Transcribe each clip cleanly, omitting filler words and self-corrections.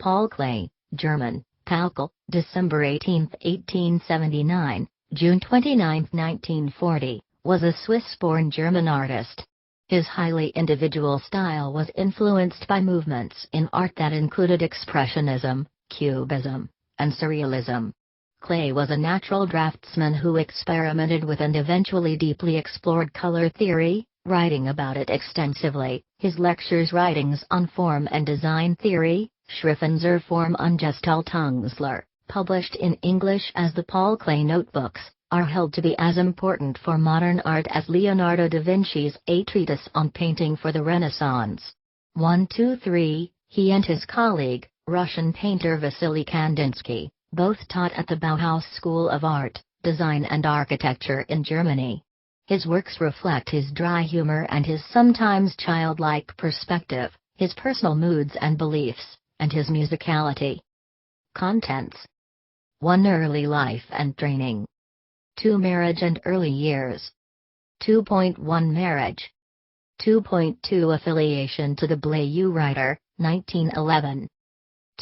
Paul Klee, German, Palkel, December 18, 1879, June 29, 1940, was a Swiss-born German artist. His highly individual style was influenced by movements in art that included Expressionism, Cubism, and Surrealism. Klee was a natural draftsman who experimented with and eventually deeply explored color theory, writing about it extensively. His lectures, writings on form and design theory, Schriften zur Form und Gestaltungslehre, published in English as the Paul Klee Notebooks, are held to be as important for modern art as Leonardo da Vinci's A Treatise on Painting for the Renaissance. 1-2-3, he and his colleague, Russian painter Vasily Kandinsky, both taught at the Bauhaus School of Art, Design and Architecture in Germany. His works reflect his dry humor and his sometimes childlike perspective, his personal moods and beliefs, and his musicality. Contents: 1. Early life and training. 2. Marriage and early years. 2.1 Marriage. 2.2 Affiliation to the Bayeux writer, 1911.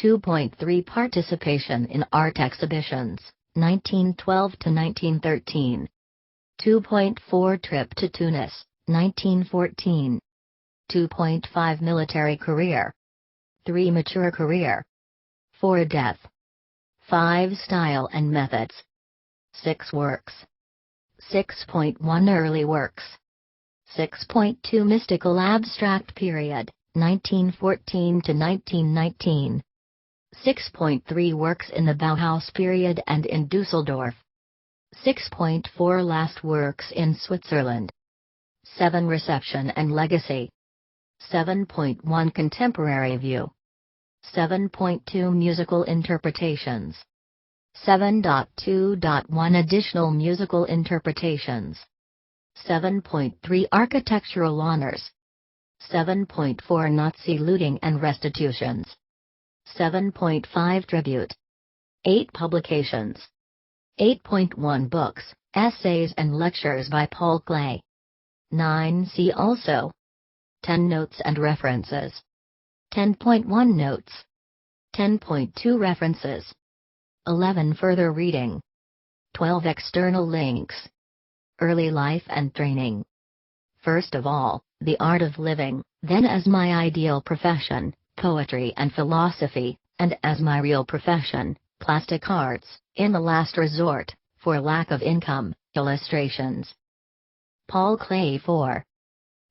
2.3 Participation in art exhibitions, 1912 to 1913. 2.4 Trip to Tunis, 1914. 2.5 Military career. 3 Mature career. 4 Death. 5 Style and methods. 6 Works. 6.1 Early works. 6.2 Mystical abstract period, 1914 to 1919. 6.3 Works in the Bauhaus period and in Dusseldorf. 6.4 Last works in Switzerland. 7 Reception and legacy. 7.1 Contemporary view. 7.2 Musical interpretations. 7.2.1 Additional musical interpretations. 7.3 Architectural honors. 7.4 Nazi looting and restitutions. 7.5 Tribute. 8 Publications. 8.1 Books, essays and lectures by Paul Klee. 9 See also. 10 Notes and references. 10.1 Notes. 10.2 References. 11 Further reading. 12 External links. Early life and training. First of all, the art of living, then as my ideal profession, poetry and philosophy, and as my real profession, plastic arts, in the last resort, for lack of income, illustrations. Paul Klee 4.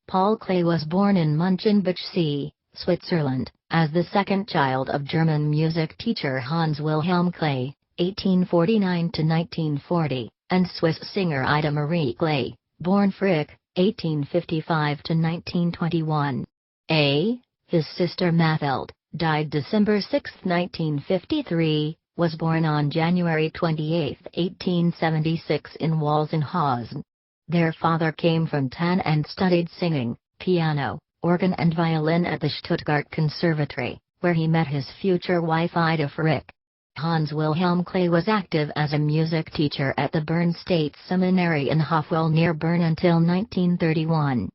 Paul Klee was born in Münchenbuchsee, Switzerland, as the second child of German music teacher Hans Wilhelm Klee, 1849–1940, and Swiss singer Ida Marie Klee, born Frick, 1855–1921. His sister Mathilde, died December 6, 1953, was born on January 28, 1876 in Walsenhausen. Their father came from Tann and studied singing, piano, organ and violin at the Stuttgart Conservatory, where he met his future wife Ida Frick. Hans Wilhelm Klee was active as a music teacher at the Bern State Seminary in Hofwell near Bern until 1931.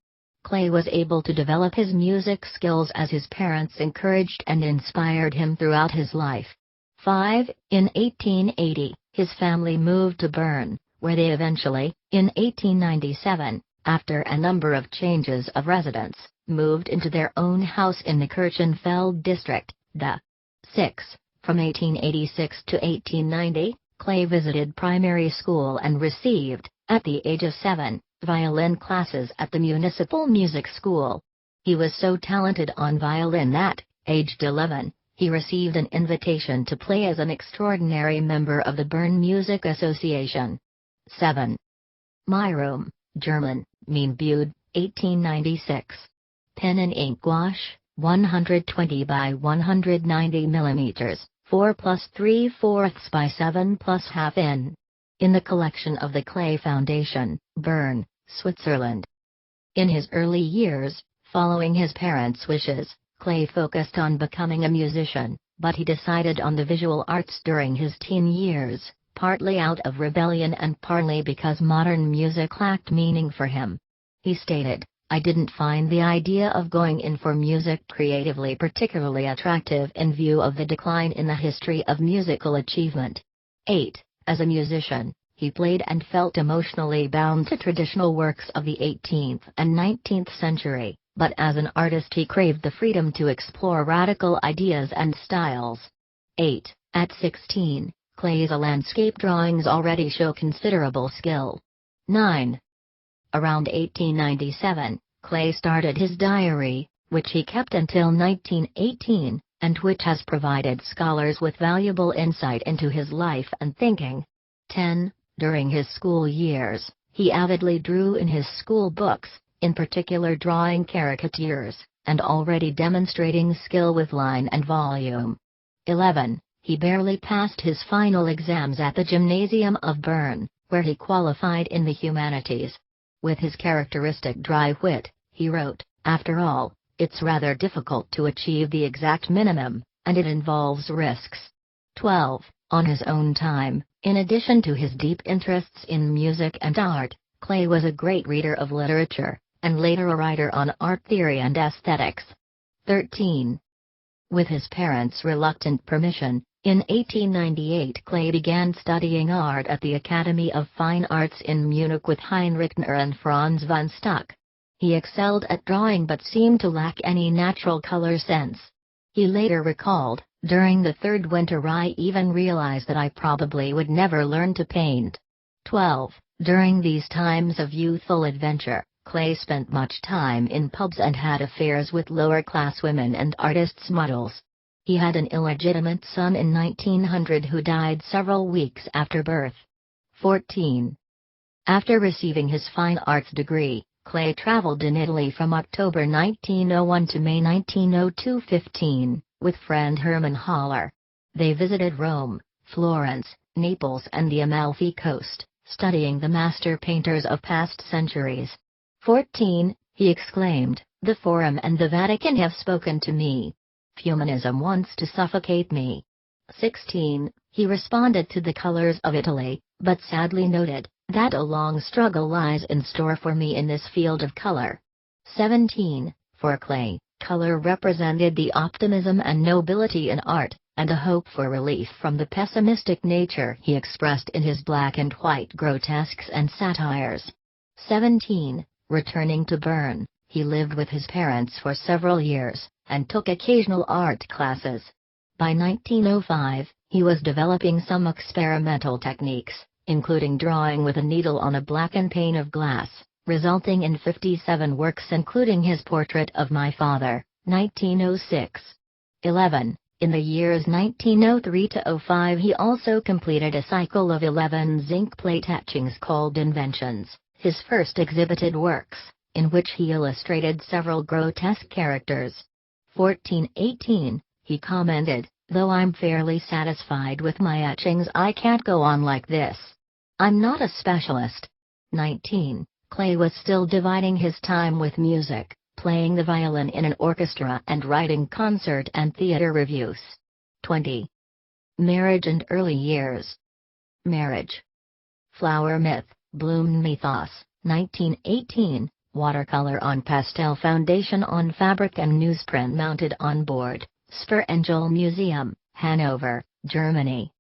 Klee was able to develop his music skills as his parents encouraged and inspired him throughout his life. In 1880, his family moved to Bern, where they eventually, in 1897, after a number of changes of residence, moved into their own house in the Kirchenfeld district. From 1886 to 1890, Klee visited primary school and received, at the age of 7, violin classes at the Municipal Music School. He was so talented on violin that, aged 11, he received an invitation to play as an extraordinary member of the Bern Music Association. My Room, German, Mein Bude, 1896. Pen and ink gouache, 120 by 190 mm, 4 + 3/4 by 7 +1/2 in. In the collection of the Klee Foundation, Bern, Switzerland. In his early years, following his parents' wishes, Klee focused on becoming a musician, but he decided on the visual arts during his teen years, partly out of rebellion and partly because modern music lacked meaning for him. He stated, I didn't find the idea of going in for music creatively particularly attractive in view of the decline in the history of musical achievement. 8. As a musician, he played and felt emotionally bound to traditional works of the 18th and 19th century, but as an artist he craved the freedom to explore radical ideas and styles. 8. At 16, Klee's landscape drawings already show considerable skill. 9. Around 1897, Klee started his diary, which he kept until 1918, and which has provided scholars with valuable insight into his life and thinking. 10. During his school years, he avidly drew in his school books, in particular drawing caricatures, and already demonstrating skill with line and volume. 11. He barely passed his final exams at the Gymnasium of Bern, where he qualified in the humanities. With his characteristic dry wit, he wrote, "After all, it's rather difficult to achieve the exact minimum, and it involves risks." 12. On his own time, in addition to his deep interests in music and art, Klee was a great reader of literature, and later a writer on art theory and aesthetics. 13. With his parents' reluctant permission, in 1898 Klee began studying art at the Academy of Fine Arts in Munich with Heinrich Knör and Franz von Stuck. He excelled at drawing but seemed to lack any natural color sense. He later recalled, "During the third winter I even realized that I probably would never learn to paint." 12. During these times of youthful adventure, Klee spent much time in pubs and had affairs with lower-class women and artists' models. He had an illegitimate son in 1900 who died several weeks after birth. 14. After receiving his fine arts degree, Klee traveled in Italy from October 1901 to May 1902 15, with friend Hermann Haller. They visited Rome, Florence, Naples and the Amalfi Coast, studying the master painters of past centuries. 14. He exclaimed, "The Forum and the Vatican have spoken to me. Humanism wants to suffocate me." 16. He responded to the colors of Italy, but sadly noted that a long struggle lies in store for me in this field of color. 17. For Klee, color represented the optimism and nobility in art, and a hope for relief from the pessimistic nature he expressed in his black and white grotesques and satires. 17. Returning to Bern, he lived with his parents for several years, and took occasional art classes. By 1905, he was developing some experimental techniques, including drawing with a needle on a blackened pane of glass, resulting in 57 works including his portrait of my father, 1906. 11. In the years 1903 to 05 he also completed a cycle of 11 zinc plate etchings called Inventions, his first exhibited works, in which he illustrated several grotesque characters. 1418, he commented, "Though I'm fairly satisfied with my etchings I can't go on like this. I'm not a specialist." 19. Klee was still dividing his time with music, playing the violin in an orchestra and writing concert and theater reviews. 20. Marriage and early years. Marriage. Flower myth, bloom mythos, 1918. Watercolor on pastel foundation on fabric and newsprint mounted on board, Sperengel Museum, Hanover, Germany.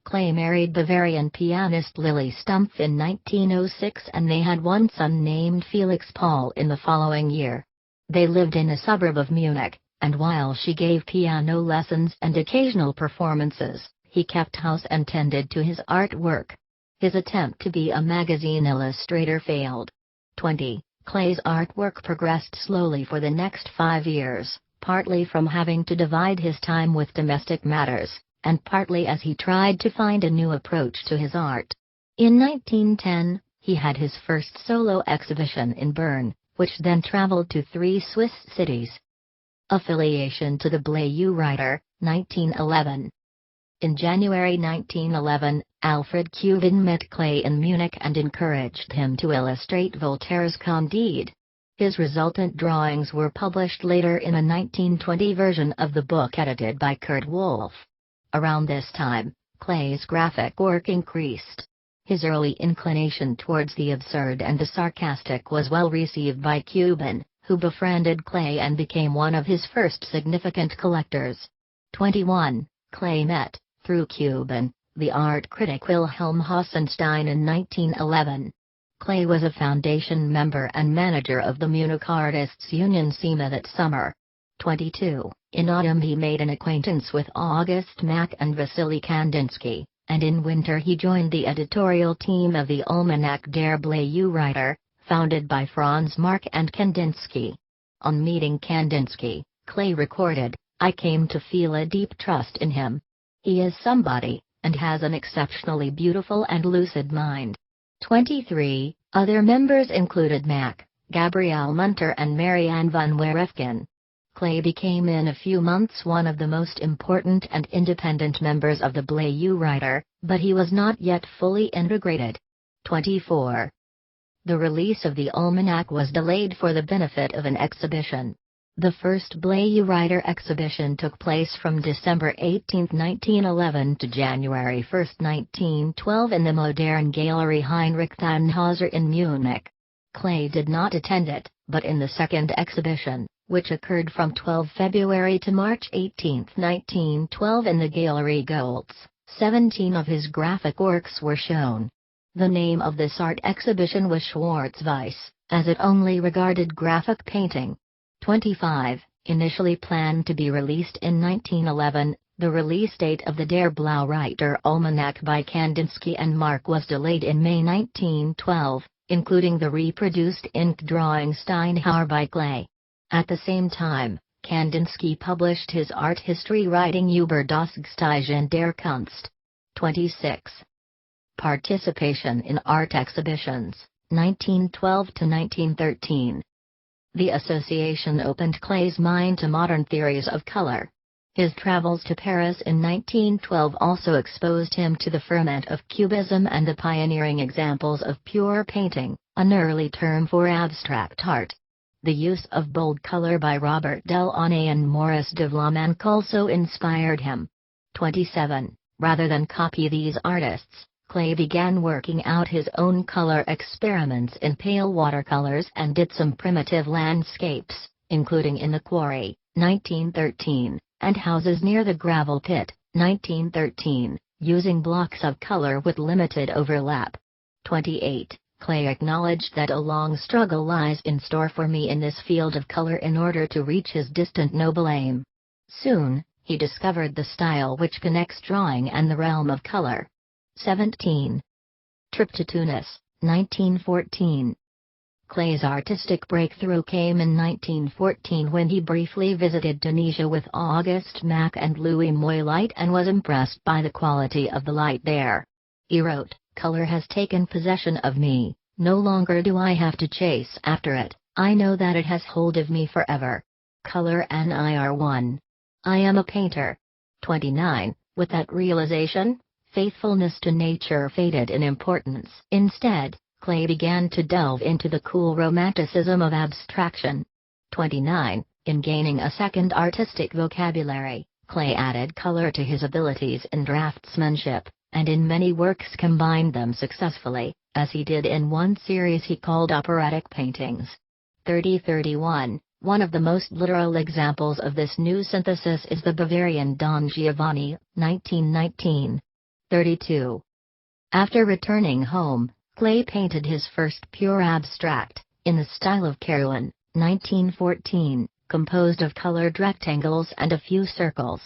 Klee married Bavarian pianist Lily Stumpf in 1906 and they had one son named Felix Paul in the following year. They lived in a suburb of Munich, and while she gave piano lessons and occasional performances, he kept house and tended to his artwork. His attempt to be a magazine illustrator failed. 20. Klee's artwork progressed slowly for the next 5 years, partly from having to divide his time with domestic matters, and partly as he tried to find a new approach to his art. In 1910, he had his first solo exhibition in Bern, which then traveled to 3 Swiss cities. Affiliation to the Bleu writer, 1911. In January 1911, Alfred Cuvin met Klee in Munich and encouraged him to illustrate Voltaire's Candide. His resultant drawings were published later in a 1920 version of the book edited by Kurt Wolff. Around this time, Klee's graphic work increased. His early inclination towards the absurd and the sarcastic was well received by Cuban, who befriended Klee and became one of his first significant collectors. 21. Klee met, through Cuban, the art critic Wilhelm Hassenstein in 1911. Klee was a foundation member and manager of the Munich Artists' Union SEMA that summer. 22. In autumn he made an acquaintance with August Mack and Vasily Kandinsky, and in winter he joined the editorial team of the Almanach der Bleireiter, founded by Franz Marc and Kandinsky. On meeting Kandinsky, Klee recorded, "I came to feel a deep trust in him. He is somebody, and has an exceptionally beautiful and lucid mind." 23. Other members included Mack, Gabriele Munter and Marianne van Werefken. Klee became in a few months one of the most important and independent members of the Bleireiter, but he was not yet fully integrated. 24. The release of the almanac was delayed for the benefit of an exhibition. The first Bleireiter exhibition took place from December 18, 1911 to January 1, 1912 in the Modern Galerie Heinrich Tannhauser in Munich. Klee did not attend it, but in the second exhibition, which occurred from 12 February to March 18, 1912 in the Galerie Goltz, 17 of his graphic works were shown. The name of this art exhibition was Schwarz-Weiß, as it only regarded graphic painting. 25. Initially planned to be released in 1911, the release date of the Der Bleireiter Almanac by Kandinsky and Mark was delayed in May 1912, including the reproduced ink drawing Steinhauer by Klee. At the same time, Kandinsky published his art history writing Über das Gesteigen der Kunst. 26. Participation in art exhibitions, 1912 to 1913. The association opened Klee's mind to modern theories of color. His travels to Paris in 1912 also exposed him to the ferment of Cubism and the pioneering examples of pure painting, an early term for abstract art. The use of bold color by Robert Delaunay and Maurice de Vlaminck also inspired him. 27. Rather than copy these artists, Klee began working out his own color experiments in pale watercolors and did some primitive landscapes, including in the quarry, 1913, and houses near the gravel pit, 1913, using blocks of color with limited overlap. 28. Klee acknowledged that a long struggle lies in store for me in this field of color in order to reach his distant noble aim. Soon, he discovered the style which connects drawing and the realm of color. 17. Trip to Tunis, 1914. Klee's artistic breakthrough came in 1914 when he briefly visited Tunisia with Auguste Mack and Louis Moylight and was impressed by the quality of the light there. He wrote, "Color has taken possession of me, no longer do I have to chase after it, I know that it has hold of me forever. Color and I are one. I am a painter." 29. With that realization, faithfulness to nature faded in importance. Instead, Klee began to delve into the cool romanticism of abstraction. 29. In gaining a second artistic vocabulary, Klee added color to his abilities in draftsmanship, and in many works combined them successfully, as he did in one series he called operatic paintings. 30-31. One of the most literal examples of this new synthesis is the Bavarian Don Giovanni, 1919. 32. After returning home, Klee painted his first pure abstract, in the style of Carouan, 1914, composed of colored rectangles and a few circles.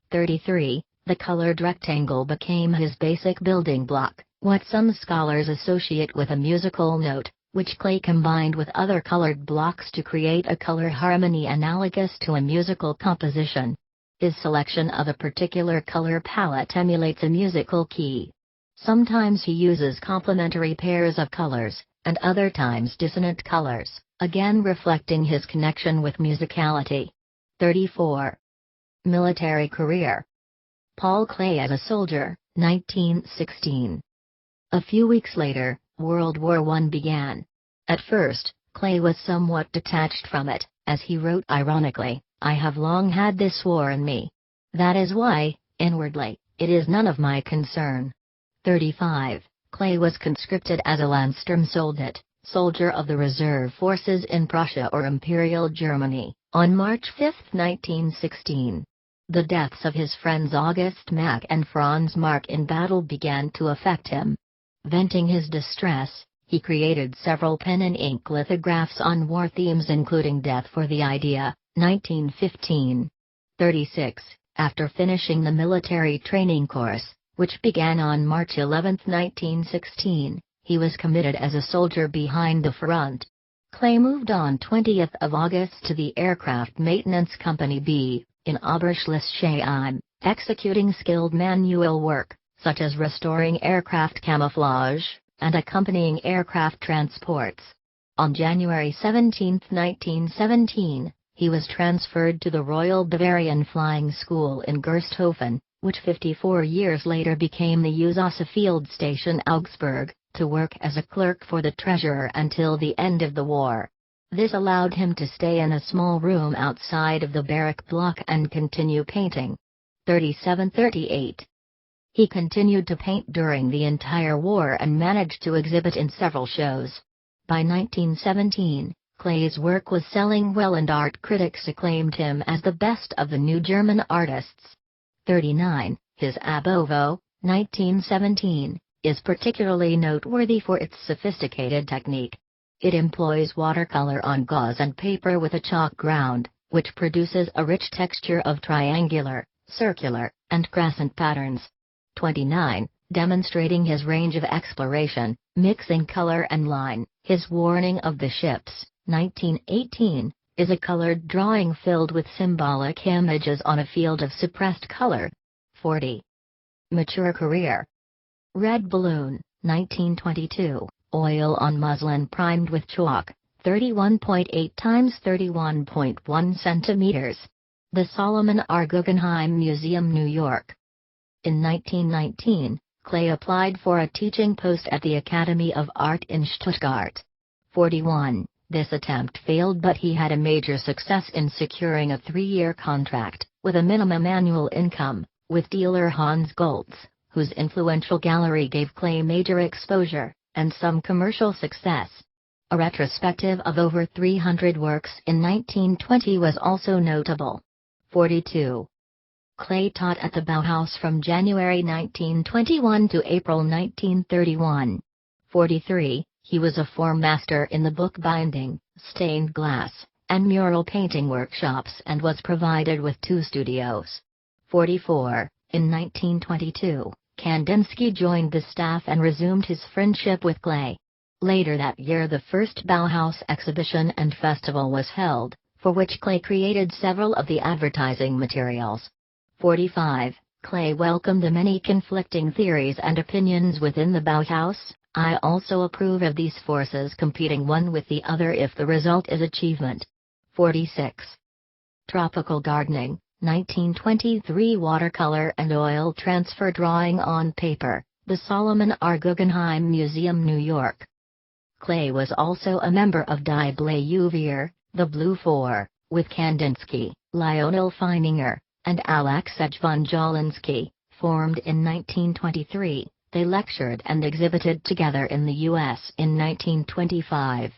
33. The colored rectangle became his basic building block, what some scholars associate with a musical note, which Klee combined with other colored blocks to create a color harmony analogous to a musical composition. His selection of a particular color palette emulates a musical key. Sometimes he uses complementary pairs of colors, and other times dissonant colors, again reflecting his connection with musicality. 34. Military career. Paul Klee as a soldier, 1916. A few weeks later, World War I began. At first, Klee was somewhat detached from it, as he wrote ironically, "I have long had this war in me. That is why, inwardly, it is none of my concern." 35. Klee was conscripted as a Landsturmsoldat, soldier of the reserve forces in Prussia or Imperial Germany, on March 5, 1916. The deaths of his friends August Mack and Franz Marc in battle began to affect him. Venting his distress, he created several pen-and-ink lithographs on war themes including Death for the Idea, 1915. 36. After finishing the military training course, which began on March 11, 1916, he was committed as a soldier behind the front. Klee moved on 20th of August to the Aircraft Maintenance Company B, in Oberschleißheim, executing skilled manual work, such as restoring aircraft camouflage, and accompanying aircraft transports. On January 17, 1917, he was transferred to the Royal Bavarian Flying School in Gersthofen, which 54 years later became the USASA Field Station Augsburg, to work as a clerk for the treasurer until the end of the war. This allowed him to stay in a small room outside of the barrack block and continue painting. 37-38. He continued to paint during the entire war and managed to exhibit in several shows. By 1917, Klee's work was selling well and art critics acclaimed him as the best of the new German artists. 39. His Abovo, 1917, is particularly noteworthy for its sophisticated technique. It employs watercolor on gauze and paper with a chalk ground, which produces a rich texture of triangular, circular, and crescent patterns. 29. Demonstrating his range of exploration, mixing color and line, his Warning of the Ships, 1918, is a colored drawing filled with symbolic images on a field of suppressed color. 40. Mature career. Red Balloon, 1922. Oil on muslin primed with chalk, 31.8 times 31.1 centimeters. The Solomon R. Guggenheim Museum, New York. In 1919, Klee applied for a teaching post at the Academy of Art in Stuttgart. 41. This attempt failed, but he had a major success in securing a 3-year contract, with a minimum annual income, with dealer Hans Goltz, whose influential gallery gave Klee major exposure and some commercial success. A retrospective of over 300 works in 1920 was also notable. 42. Klee taught at the Bauhaus from January 1921 to April 1931. 43. He was a form master in the bookbinding, stained glass, and mural painting workshops and was provided with 2 studios. 44. In 1922, Kandinsky joined the staff and resumed his friendship with Klee. Later that year the first Bauhaus exhibition and festival was held, for which Klee created several of the advertising materials. 45. Klee welcomed the many conflicting theories and opinions within the Bauhaus. I also approve of these forces competing one with the other if the result is achievement. 46. Tropical gardening, 1923. Watercolor and oil transfer drawing on paper, the Solomon R. Guggenheim Museum, New York. Klee was also a member of Die Bleiuvier, the Blue Four, with Kandinsky, Lionel Feininger, and Alexej von Jawlensky, formed in 1923. They lectured and exhibited together in the U.S. in 1925.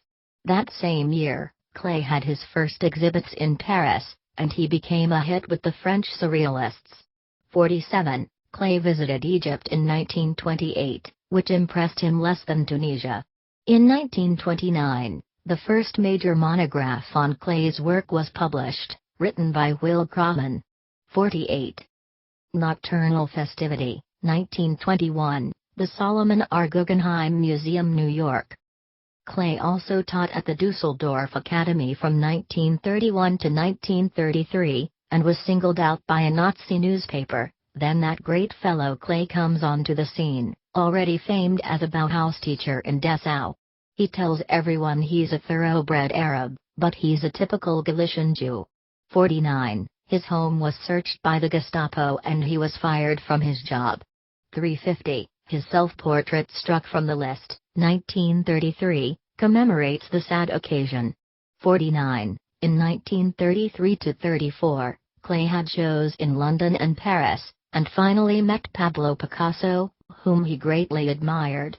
That same year, Klee had his first exhibits in Paris, and he became a hit with the French Surrealists. 47. Klee visited Egypt in 1928, which impressed him less than Tunisia. In 1929, the first major monograph on Klee's work was published, written by Will Krahman. 48. Nocturnal Festivity, 1921, the Solomon R. Guggenheim Museum, New York. Klee also taught at the Dusseldorf Academy from 1931 to 1933, and was singled out by a Nazi newspaper. Then that great fellow Klee comes onto the scene, already famed as a Bauhaus teacher in Dessau. He tells everyone he's a thoroughbred Arab, but he's a typical Galician Jew. 49. His home was searched by the Gestapo and he was fired from his job. 350. His self-portrait struck from the list, 1933, commemorates the sad occasion. 49. In 1933–34, Klee had shows in London and Paris, and finally met Pablo Picasso, whom he greatly admired.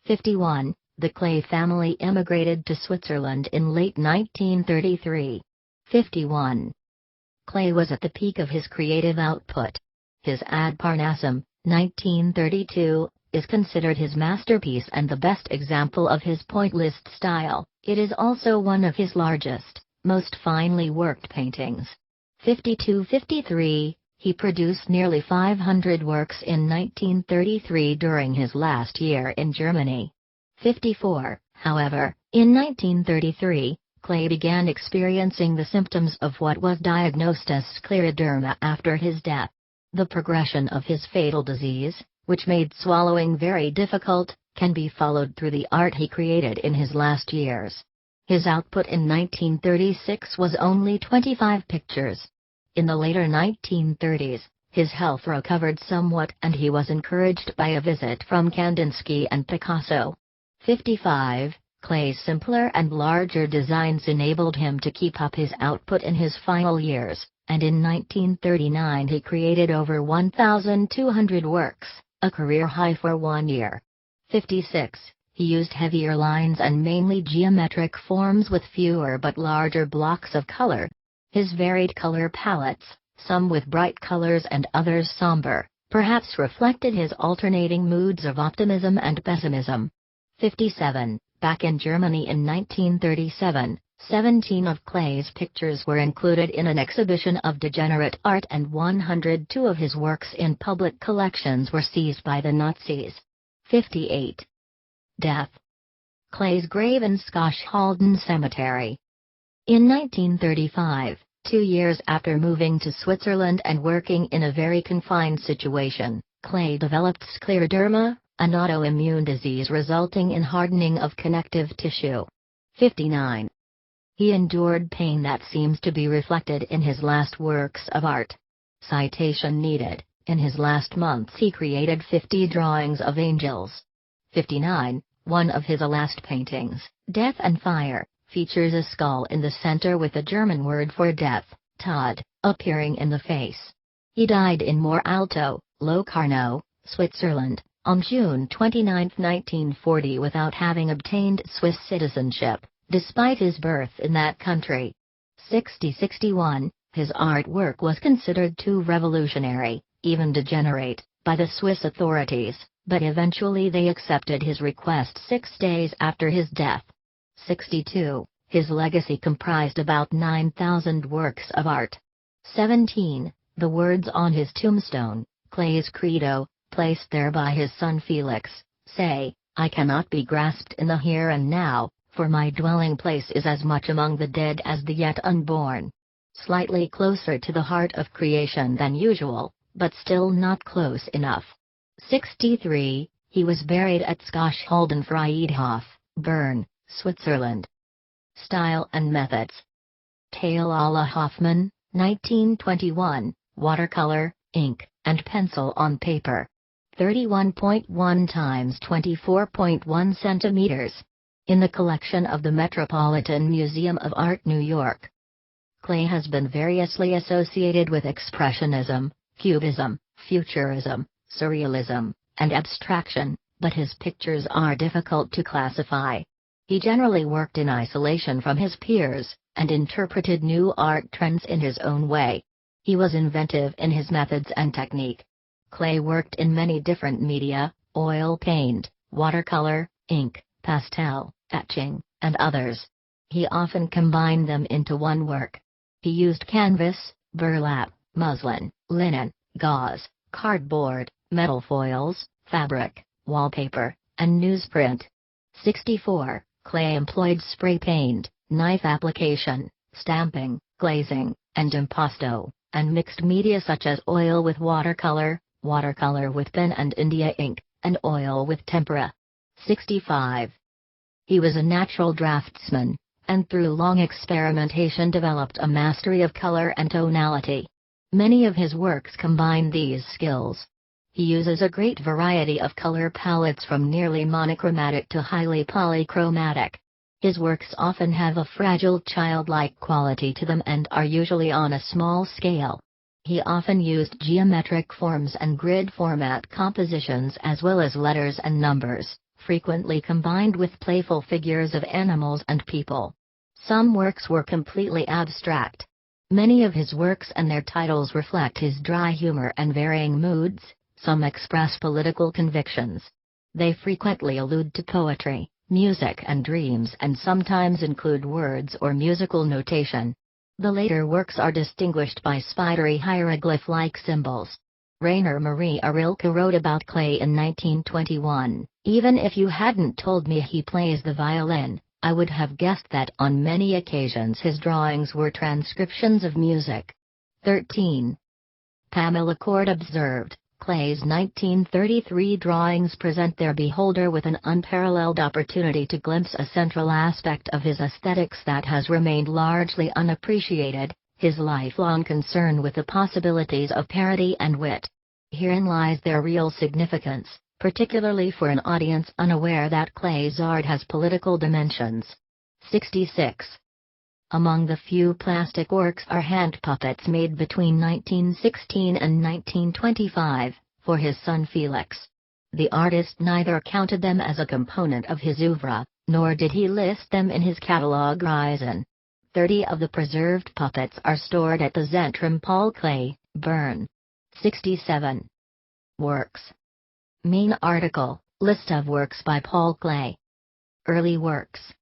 51. The Klee family immigrated to Switzerland in late 1933. 51. Klee was at the peak of his creative output. His Ad Parnassum, 1932, is considered his masterpiece and the best example of his pointillist style. It is also one of his largest, most finely worked paintings. 52-53, he produced nearly 500 works in 1933 during his last year in Germany. 54, however, in 1933, Klee began experiencing the symptoms of what was diagnosed as scleroderma after his death. The progression of his fatal disease, which made swallowing very difficult, can be followed through the art he created in his last years. His output in 1936 was only 25 pictures. In the later 1930s, his health recovered somewhat and he was encouraged by a visit from Kandinsky and Picasso. 55. Klee's simpler and larger designs enabled him to keep up his output in his final years, and in 1939 he created over 1,200 works, a career high for 1 year. 56. He used heavier lines and mainly geometric forms with fewer but larger blocks of color. His varied color palettes, some with bright colors and others somber, perhaps reflected his alternating moods of optimism and pessimism. 57. Back in Germany in 1937, 17 of Klee's pictures were included in an exhibition of degenerate art and 102 of his works in public collections were seized by the Nazis. 58. Death. Klee's grave in Schoschhalden Cemetery. In 1935, 2 years after moving to Switzerland and working in a very confined situation, Klee developed scleroderma, an autoimmune disease resulting in hardening of connective tissue. 59. He endured pain that seems to be reflected in his last works of art. Citation needed. In his last months he created 50 drawings of angels. 59. One of his last paintings, Death and Fire, features a skull in the center with a German word for death, Tod, appearing in the face. He died in Mor Alto, Locarno, Switzerland, on June 29, 1940 without having obtained Swiss citizenship, despite his birth in that country. 60-61, his artwork was considered too revolutionary, even degenerate, by the Swiss authorities, but eventually they accepted his request 6 days after his death. 62, his legacy comprised about 9,000 works of art. 17, the words on his tombstone, Klee's credo, placed there by his son Felix, say, "I cannot be grasped in the here and now, for my dwelling place is as much among the dead as the yet unborn." Slightly closer to the heart of creation than usual, but still not close enough. 63, he was buried at Schoschhalden Friedhof, Bern, Switzerland. Style and methods. Tail Alla Hoffmann, 1921, watercolor, ink, and pencil on paper. 31.1 times 24.1 centimeters. In the collection of the Metropolitan Museum of Art, New York. Klee has been variously associated with Expressionism, Cubism, Futurism, Surrealism, and Abstraction, but his pictures are difficult to classify. He generally worked in isolation from his peers, and interpreted new art trends in his own way. He was inventive in his methods and technique. Klee worked in many different media: oil paint, watercolor, ink, pastel, etching, and others. He often combined them into one work. He used canvas, burlap, muslin, linen, gauze, cardboard, metal foils, fabric, wallpaper, and newsprint. 64. Klee employed spray paint, knife application, stamping, glazing, and impasto, and mixed media such as oil with watercolor, watercolor with pen and India ink, and oil with tempera. 65. He was a natural draftsman, and through long experimentation developed a mastery of color and tonality. Many of his works combine these skills. He uses a great variety of color palettes from nearly monochromatic to highly polychromatic. His works often have a fragile childlike quality to them and are usually on a small scale. He often used geometric forms and grid format compositions as well as letters and numbers, frequently combined with playful figures of animals and people. Some works were completely abstract. Many of his works and their titles reflect his dry humor and varying moods, some express political convictions. They frequently allude to poetry, music and dreams and sometimes include words or musical notation. The later works are distinguished by spidery hieroglyph-like symbols. Rainer Maria Rilke wrote about Klee in 1921, "Even if you hadn't told me he plays the violin, I would have guessed that on many occasions his drawings were transcriptions of music." 13. Pamela Cord observed, Klee's 1933 drawings present their beholder with an unparalleled opportunity to glimpse a central aspect of his aesthetics that has remained largely unappreciated, his lifelong concern with the possibilities of parody and wit. Herein lies their real significance, particularly for an audience unaware that Klee's art has political dimensions. 66. Among the few plastic works are hand puppets made between 1916 and 1925, for his son Felix. The artist neither counted them as a component of his oeuvre, nor did he list them in his catalogue Reisen. 30 of the preserved puppets are stored at the Zentrum Paul Klee, Bern. 67. Works. Main article, List of works by Paul Klee. Early works.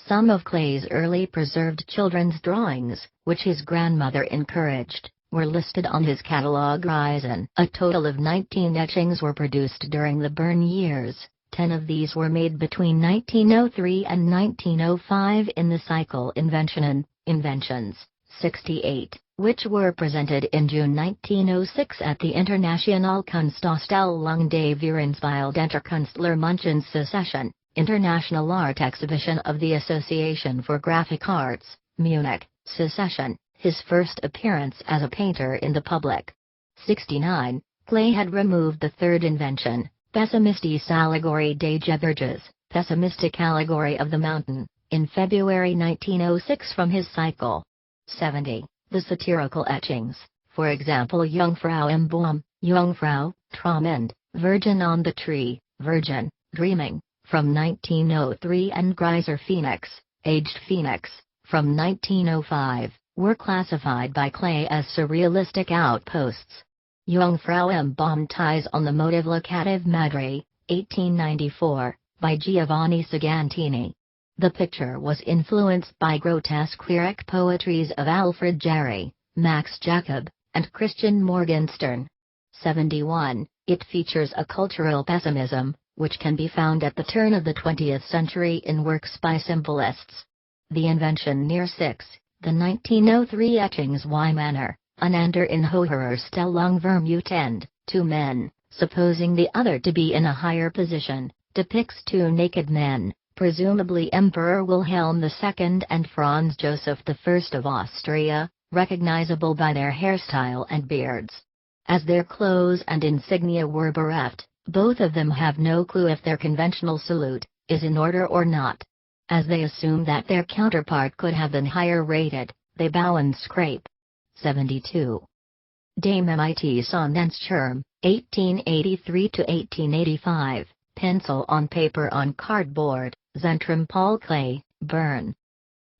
Some of Klee's early preserved children's drawings, which his grandmother encouraged, were listed on his catalogue Reisen. A total of 19 etchings were produced during the Bern years. 10 of these were made between 1903 and 1905 in the cycle Inventionen, Inventions, 68, which were presented in June 1906 at the Internationale Kunstausstellung des Vierensbild Künstler Münchens Secession, International Art Exhibition of the Association for Graphic Arts, Munich, Secession, his first appearance as a painter in the public. 69, Klee had removed the third invention, Pessimistische Allegorie des Gebirges, Pessimistic Allegory of the Mountain, in February 1906 from his cycle. 70, the satirical etchings, for example Jungfrau im Baum, Jungfrau, Träumend, Virgin on the Tree, Virgin, Dreaming, from 1903 and Greiser Phoenix, Aged Phoenix, from 1905, were classified by Klee as surrealistic outposts. Jungfrau im Baum ties on the motive Locative Madre, 1894, by Giovanni Sagantini. The picture was influenced by grotesque lyric poetries of Alfred Jarry, Max Jacob, and Christian Morgenstern. 71, it features a cultural pessimism, which can be found at the turn of the 20th century in works by symbolists. The Invention near 6, the 1903 etchings Y Manner, einander in höherer Stellung vermutend, two men, supposing the other to be in a higher position, depicts two naked men, presumably Emperor Wilhelm II and Franz Joseph I of Austria, recognizable by their hairstyle and beards. As their clothes and insignia were bereft, both of them have no clue if their conventional salute is in order or not. As they assume that their counterpart could have been higher rated, they bow and scrape. 72. Dem mit Sonnenschirm, 1883–1885, pencil on paper on cardboard, Zentrum Paul Klee, Bern.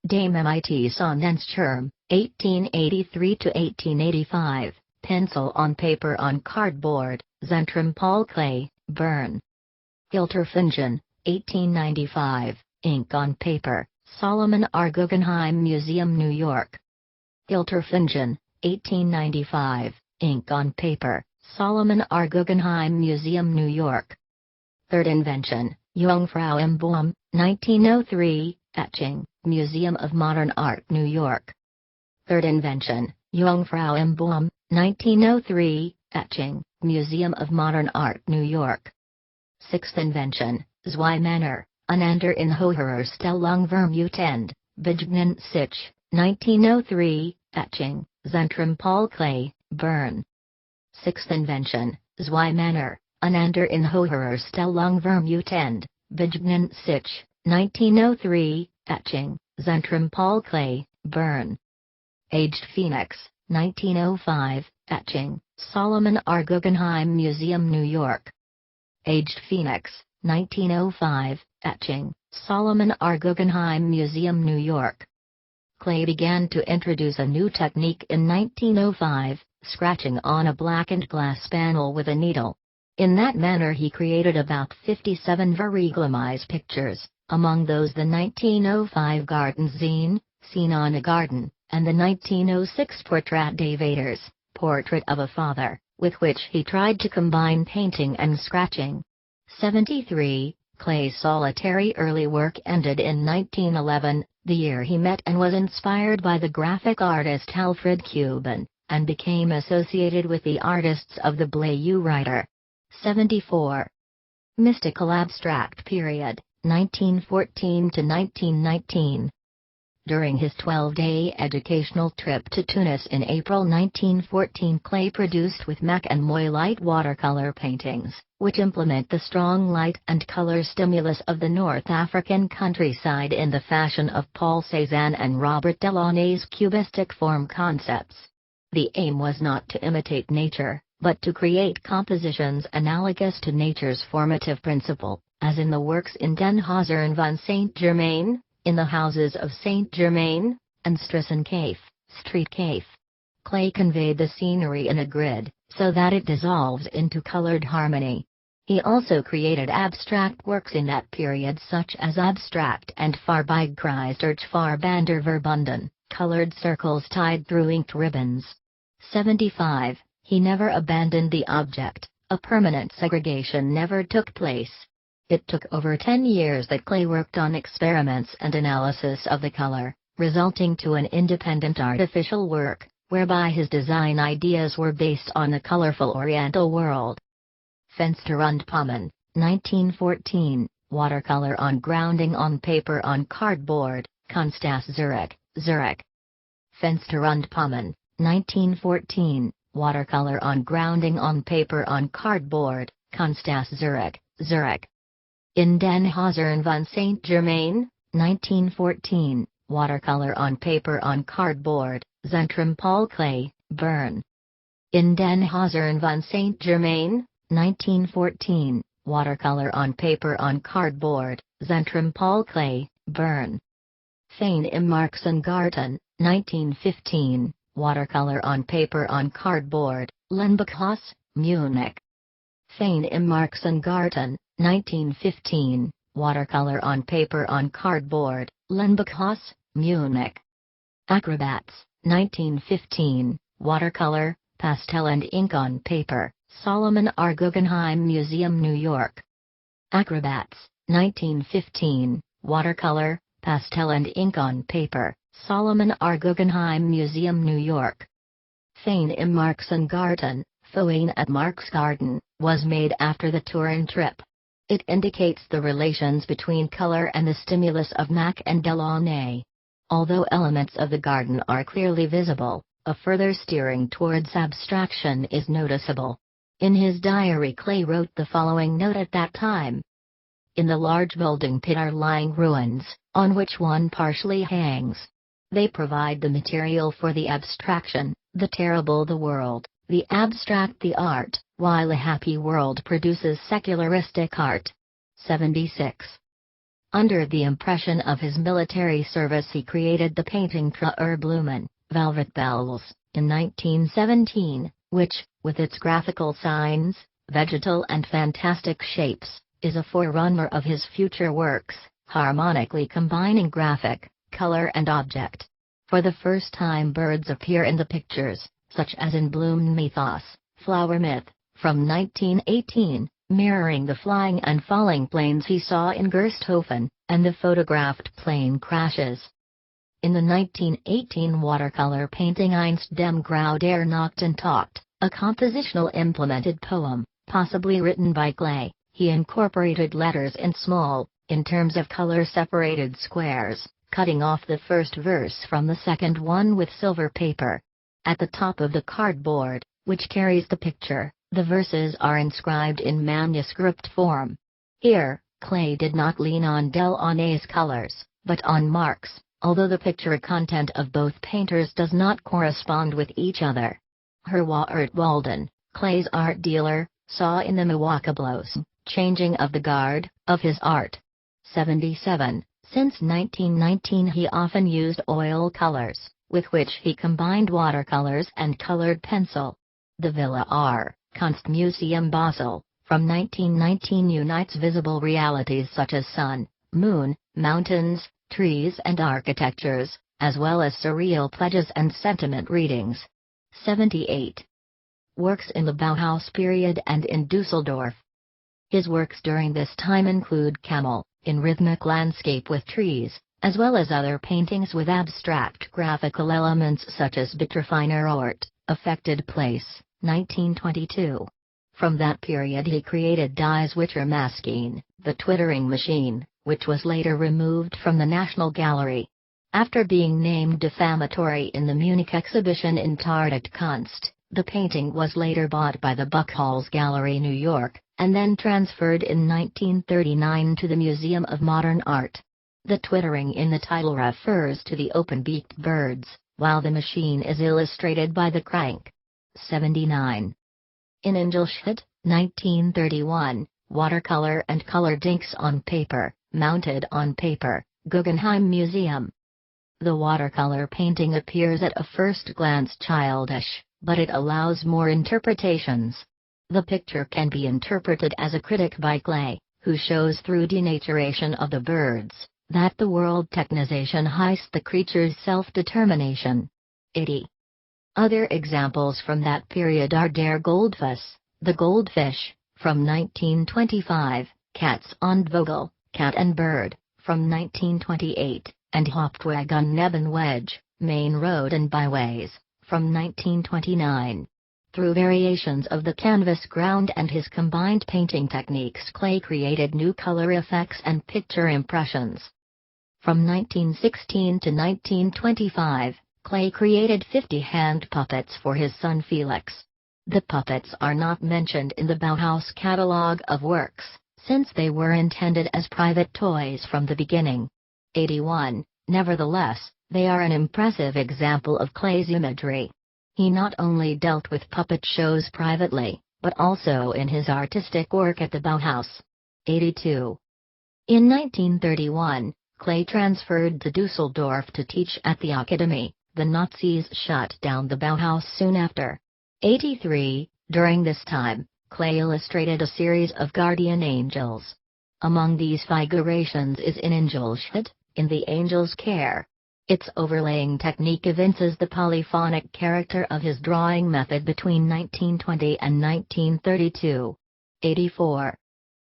Dem mit Sonnenschirm, 1883–1885, pencil on paper on cardboard, Zentrum Paul Klee, Bern. Hilterfingen, 1895, ink on paper, Solomon R. Guggenheim Museum, New York. Hilterfingen, 1895, ink on paper, Solomon R. Guggenheim Museum, New York. Third invention, Jungfrau im Baum, 1903, etching, Museum of Modern Art, New York. Third invention, Jungfrau im Baum, 1903, etching, Museum of Modern Art, New York. Sixth invention, Zwei Männer, einander in höherer Stellung vermutend, Begegnen sich, 1903, etching, Zentrum Paul Klee, Bern. Sixth invention, Zwei Männer, einander in höherer Stellung vermutend, Begegnen sich, 1903, etching, Zentrum Paul Klee, Bern. Aged Phoenix, 1905, etching, Solomon R. Guggenheim Museum, New York. Aged Phoenix, 1905, etching, Solomon R. Guggenheim Museum, New York. Clay began to introduce a new technique in 1905, scratching on a blackened glass panel with a needle. In that manner he created about 57 veriglamized pictures, among those the 1905 garden zine, Scene on a Garden, and the 1906 Portrait des Vaders, Portrait of a Father, with which he tried to combine painting and scratching. 73, Clay's solitary early work ended in 1911, the year he met and was inspired by the graphic artist Alfred Cuban, and became associated with the artists of the Bayeux writer. 74. Mystical Abstract Period, 1914 to 1919. During his 12-day educational trip to Tunis in April 1914, Clay produced with Mac and Moy light watercolor paintings, which implement the strong light and color stimulus of the North African countryside in the fashion of Paul Cézanne and Robert Delaunay's cubistic form concepts. The aim was not to imitate nature, but to create compositions analogous to nature's formative principle, as in the works in Den Hazer van Saint-Germain, in the houses of Saint-Germain, and Strassen-Café, Street Café. Clay conveyed the scenery in a grid, so that it dissolves into colored harmony. He also created abstract works in that period such as Abstract and Farbigkreis durch Farbander verbunden, colored circles tied through inked ribbons. 75. He never abandoned the object, a permanent segregation never took place. It took over 10 years that Clay worked on experiments and analysis of the color, resulting to an independent artificial work, whereby his design ideas were based on the colorful Oriental world. Fenster und Pommen, 1914, watercolor on grounding on paper on cardboard, Kunsthaus Zurich, Zurich. Fenster und Pommen, 1914, watercolor on grounding on paper on cardboard, Kunsthaus Zurich, Zurich. In Den Hazer van Saint-Germain, 1914, watercolor on paper on cardboard, Zentrum Paul Klee, Bern. In Den Hazer van Saint-Germain, 1914, watercolor on paper on cardboard, Zentrum Paul Klee, Bern. Fane im Marxengarten, 1915, watercolor on paper on cardboard, Lenbachhaus, Munich. Fane im Marxengarten, 1915, watercolor on paper on cardboard, Lenbachhaus, Munich. Acrobats, 1915, watercolor, pastel and ink on paper, Solomon R. Guggenheim Museum, New York. Acrobats, 1915, watercolor, pastel and ink on paper, Solomon R. Guggenheim Museum, New York. Fane im Marxengarten, Faune at Marx Garden, was made after the Turin trip. It indicates the relations between color and the stimulus of Mac and Delaunay. Although elements of the garden are clearly visible, a further steering towards abstraction is noticeable. In his diary, Clay wrote the following note at that time. In the large building pit are lying ruins, on which one partially hangs. They provide the material for the abstraction, the terrible the world, the abstract the art, while a happy world produces secularistic art. 76. Under the impression of his military service he created the painting Trauerblumen, Velvet Bells, in 1917, which, with its graphical signs, vegetal and fantastic shapes, is a forerunner of his future works, harmonically combining graphic, color and object. For the first time birds appear in the pictures, such as in Blumenmythos, Flower Myth, from 1918, mirroring the flying and falling planes he saw in Gersthofen, and the photographed plane crashes. In the 1918 watercolor painting Einst dem Grau der Nacht talked, a compositional implemented poem, possibly written by Clay, he incorporated letters in small, in terms of color separated squares, cutting off the first verse from the second one with silver paper. At the top of the cardboard, which carries the picture, the verses are inscribed in manuscript form. Here, Clay did not lean on Delaunay's colors, but on Marx, although the picture content of both painters does not correspond with each other. Herwaart Walden, Klee's art dealer, saw in the Mwakablos changing of the guard of his art. 77. Since 1919 he often used oil colors, with which he combined watercolors and colored pencil. The Villa R. Kunstmuseum Basel, from 1919 unites visible realities such as sun, moon, mountains, trees and architectures, as well as surreal pledges and sentiment readings. 78. Works in the Bauhaus period and in Dusseldorf. His works during this time include Camel, in rhythmic landscape with trees, as well as other paintings with abstract graphical elements such as Bitterfeiner Ort, Affected Place, 1922. From that period he created Die Zwittermaschine, the twittering machine, which was later removed from the National Gallery. After being named defamatory in the Munich exhibition in Target Kunst, the painting was later bought by the Buchholz Gallery New York, and then transferred in 1939 to the Museum of Modern Art. The twittering in the title refers to the open-beaked birds, while the machine is illustrated by the crank. 79. In Ingolstadt, 1931, watercolor and colored inks on paper, mounted on paper, Guggenheim Museum. The watercolor painting appears at a first glance childish, but it allows more interpretations. The picture can be interpreted as a critic by Klee, who shows through denaturation of the birds, that the world technization hides the creature's self-determination. 80. Other examples from that period are Der Goldfisch, the goldfish, from 1925, Cats und Vogel, cat and bird, from 1928, and Hauptweg und Nebenweg, main road and byways, from 1929. Through variations of the canvas ground and his combined painting techniques, Klee created new color effects and picture impressions. From 1916 to 1925, Klee created 50 hand puppets for his son Felix. The puppets are not mentioned in the Bauhaus catalogue of works, since they were intended as private toys from the beginning. 81. Nevertheless, they are an impressive example of Klee's imagery. He not only dealt with puppet shows privately, but also in his artistic work at the Bauhaus. 82. In 1931, Klee transferred to Dusseldorf to teach at the Academy. The Nazis shut down the Bauhaus soon after. 83. During this time, Klee illustrated a series of guardian angels. Among these figurations is in Ingolstadt, in the angel's care. Its overlaying technique evinces the polyphonic character of his drawing method between 1920 and 1932. 84.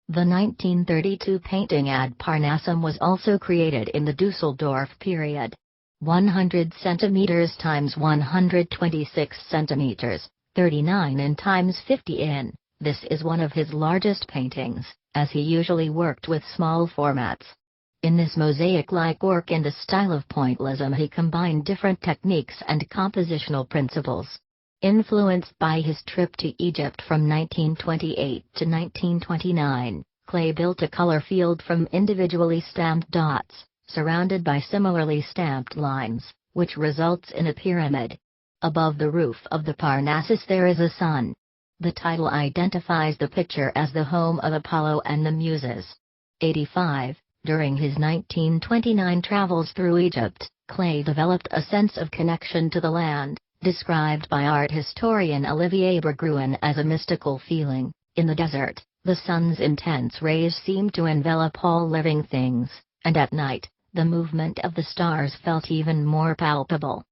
The 1932 painting Ad Parnassum was also created in the Dusseldorf period. 100 cm x 126 cm, 39 in x 50 in. This is one of his largest paintings, as he usually worked with small formats. In this mosaic-like work in the style of pointillism he combined different techniques and compositional principles. Influenced by his trip to Egypt from 1928 to 1929, Klee built a color field from individually stamped dots, surrounded by similarly stamped lines, which results in a pyramid. Above the roof of the Parnassus there is a sun. The title identifies the picture as the home of Apollo and the Muses. 85. During his 1929 travels through Egypt, Klee developed a sense of connection to the land, described by art historian Olivier Berggruen as a mystical feeling. In the desert, the sun's intense rays seemed to envelop all living things, and at night, the movement of the stars felt even more palpable.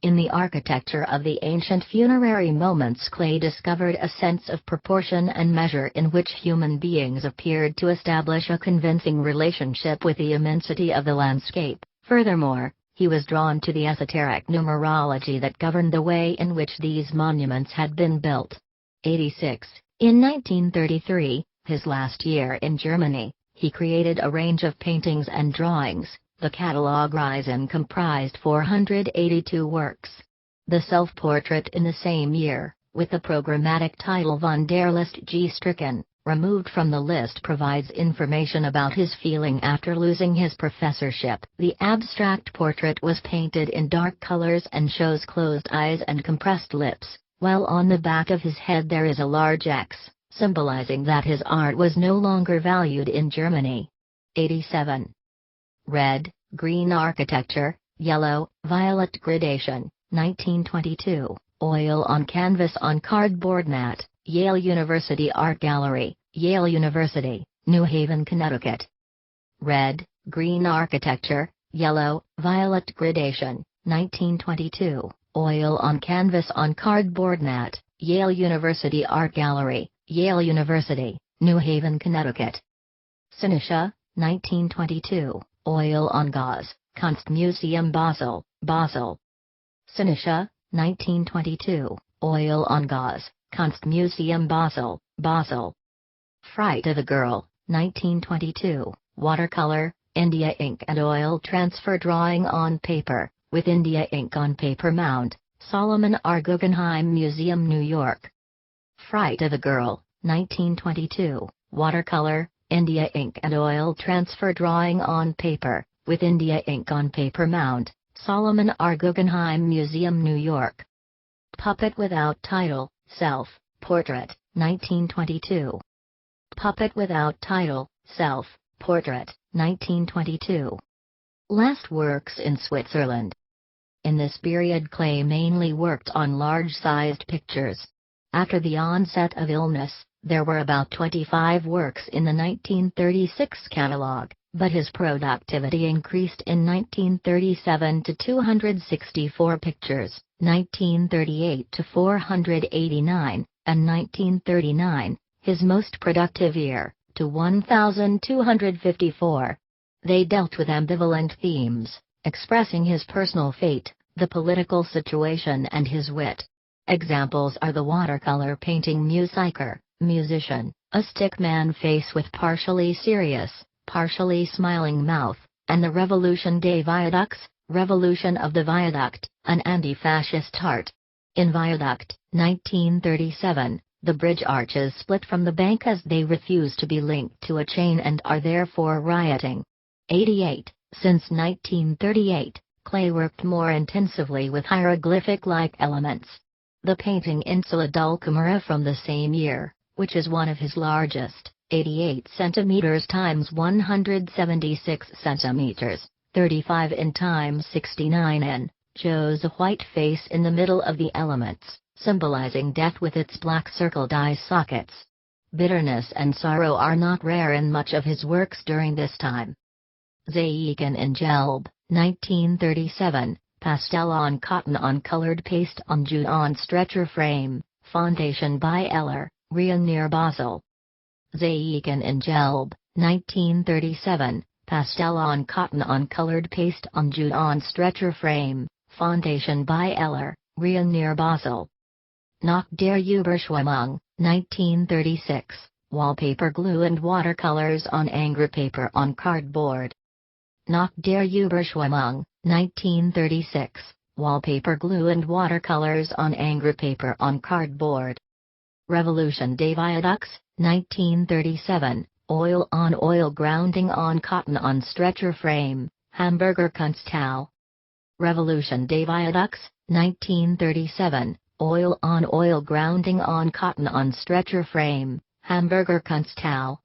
In the architecture of the ancient funerary moments, Klee discovered a sense of proportion and measure in which human beings appeared to establish a convincing relationship with the immensity of the landscape. Furthermore, he was drawn to the esoteric numerology that governed the way in which these monuments had been built. 86. In 1933, his last year in Germany, he created a range of paintings and drawings. The catalogue Reisen comprised 482 works. The self-portrait in the same year, with the programmatic title Von der List gestrichen, removed from the list, provides information about his feeling after losing his professorship. The abstract portrait was painted in dark colors and shows closed eyes and compressed lips, while on the back of his head there is a large X, symbolizing that his art was no longer valued in Germany. 87. Red, green architecture, yellow, violet gradation, 1922, oil on canvas on cardboard mat, Yale University Art Gallery, Yale University, New Haven, Connecticut. Red, green architecture, yellow, violet gradation, 1922, oil on canvas on cardboard mat, Yale University Art Gallery, Yale University, New Haven, Connecticut. Sinisha, 1922, oil on gauze, Kunstmuseum Basel, Basel. Sinisha, 1922, oil on gauze, Kunstmuseum Basel, Basel. Fright of a Girl, 1922, watercolor, India ink and oil transfer drawing on paper, with India ink on paper mount, Solomon R. Guggenheim Museum, New York. Fright of a Girl, 1922, watercolor, India ink and oil transfer drawing on paper, with India ink on paper mount, Solomon R. Guggenheim Museum, New York. Puppet Without Title, Self-Portrait, 1922. Puppet Without Title, Self-Portrait, 1922. Last works in Switzerland. In this period Klee mainly worked on large-sized pictures. After the onset of illness, there were about 25 works in the 1936 catalogue, but his productivity increased in 1937 to 264 pictures, 1938 to 489, and 1939, his most productive year, to 1,254. They dealt with ambivalent themes, expressing his personal fate, the political situation and his wit. Examples are the watercolor painting Musiker, musician, a stickman face with partially serious, partially smiling mouth, and the Revolution des Viaducts, Revolution of the Viaduct, an anti-fascist art. In Viaduct, 1937, the bridge arches split from the bank as they refuse to be linked to a chain and are therefore rioting. 88. Since 1938, Klee worked more intensively with hieroglyphic-like elements. The painting Insula Dulcamara from the same year, which is one of his largest, 88 cm x 176 cm, 35 in x 69 in, shows a white face in the middle of the elements, symbolizing death with its black circled eye sockets. Bitterness and sorrow are not rare in much of his works during this time. Zeichen in Gelb, 1937, pastel on cotton on colored paste on jute on stretcher frame, Foundation by Eller, Ria near Basel. Zeichen in Gelb, 1937, pastel on cotton on colored paste on jute on stretcher frame, Foundation by Eller, Ria near Basel. Nach der Überschwemmung, 1936, wallpaper glue and watercolors on paper on cardboard. Nach der Überschwemmung, 1936, wallpaper glue and watercolors on paper on cardboard. Revolution des Viaducts, 1937, oil on oil grounding on cotton on stretcher frame, Hamburger Kunsthalle. Revolution des Viaducts, 1937, oil on oil grounding on cotton on stretcher frame, Hamburger Kunsthalle.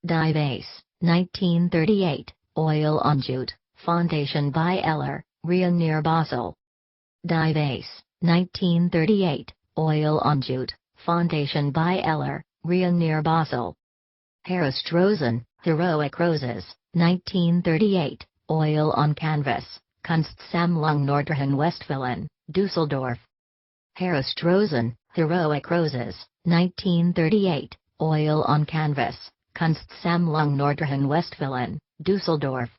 Die Vase, 1938, oil on jute, Foundation by Eller, Ria near Basel. Die Vase, 1938, oil on jute, Foundation by Eller, Ria near Basel. Herostrosen, Heroic Roses, 1938, oil on canvas, Kunstsammlung Nordrhein-Westfalen, Düsseldorf. Herostrosen, Heroic Roses, 1938, oil on canvas, Kunstsammlung Nordrhein-Westfalen, Düsseldorf.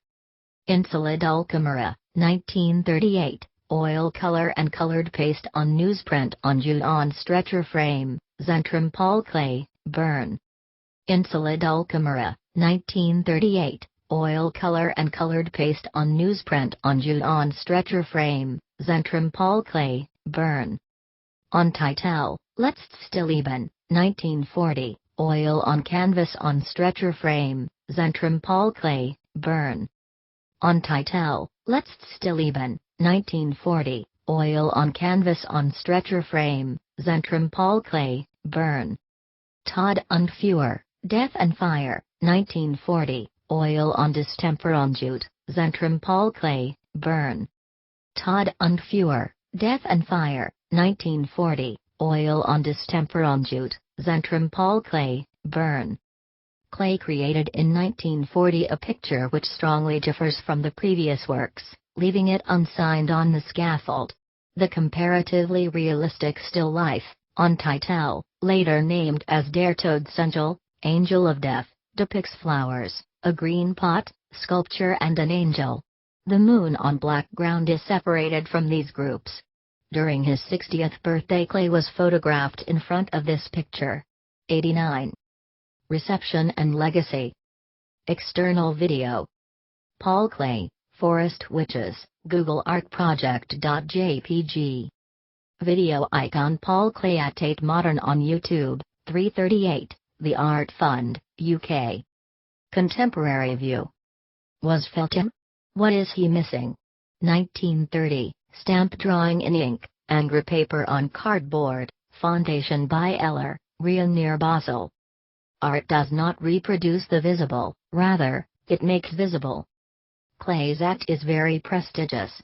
Insula Dulcamara, 1938, oil color and colored paste on newsprint on jute on stretcher frame, Zentrum Paul Klee, Bern. Insula Dulcamara, 1938, oil color and colored paste on newsprint on jute on stretcher frame, Zentrum Paul Klee, Bern. On Titel, Letztes Stillleben, 1940, Oil on canvas on stretcher frame, Zentrum Paul Klee, Bern. On Titel, Letztstillleben, 1940, Oil on canvas on stretcher frame, Zentrum Paul Klee, Bern. Tod und Feuer, Death and Fire, 1940, Oil on distemper on jute, Zentrum Paul Klee, Bern. Tod und Feuer, Death and Fire, 1940, Oil on distemper on jute, Zentrum Paul Klee, Bern. Klee created in 1940 a picture which strongly differs from the previous works, leaving it unsigned on the scaffold. The comparatively realistic still life, on Titel, later named as Der Todesengel, Angel of Death, depicts flowers, a green pot, sculpture and an angel. The moon on black ground is separated from these groups. During his 60th birthday, Klee was photographed in front of this picture. 89. Reception and Legacy. External video. Paul Klee, Forest Witches, Google Art Project.jpg. Video icon Paul Klee at Tate Modern on YouTube, 338, The Art Fund, UK. Contemporary view. Was Feltham? What is he missing? 1930, stamp drawing in ink, Angry paper on cardboard, Foundation by Eller, Rien near Basel. Art does not reproduce the visible, rather, it makes visible. Klee's act is very prestigious.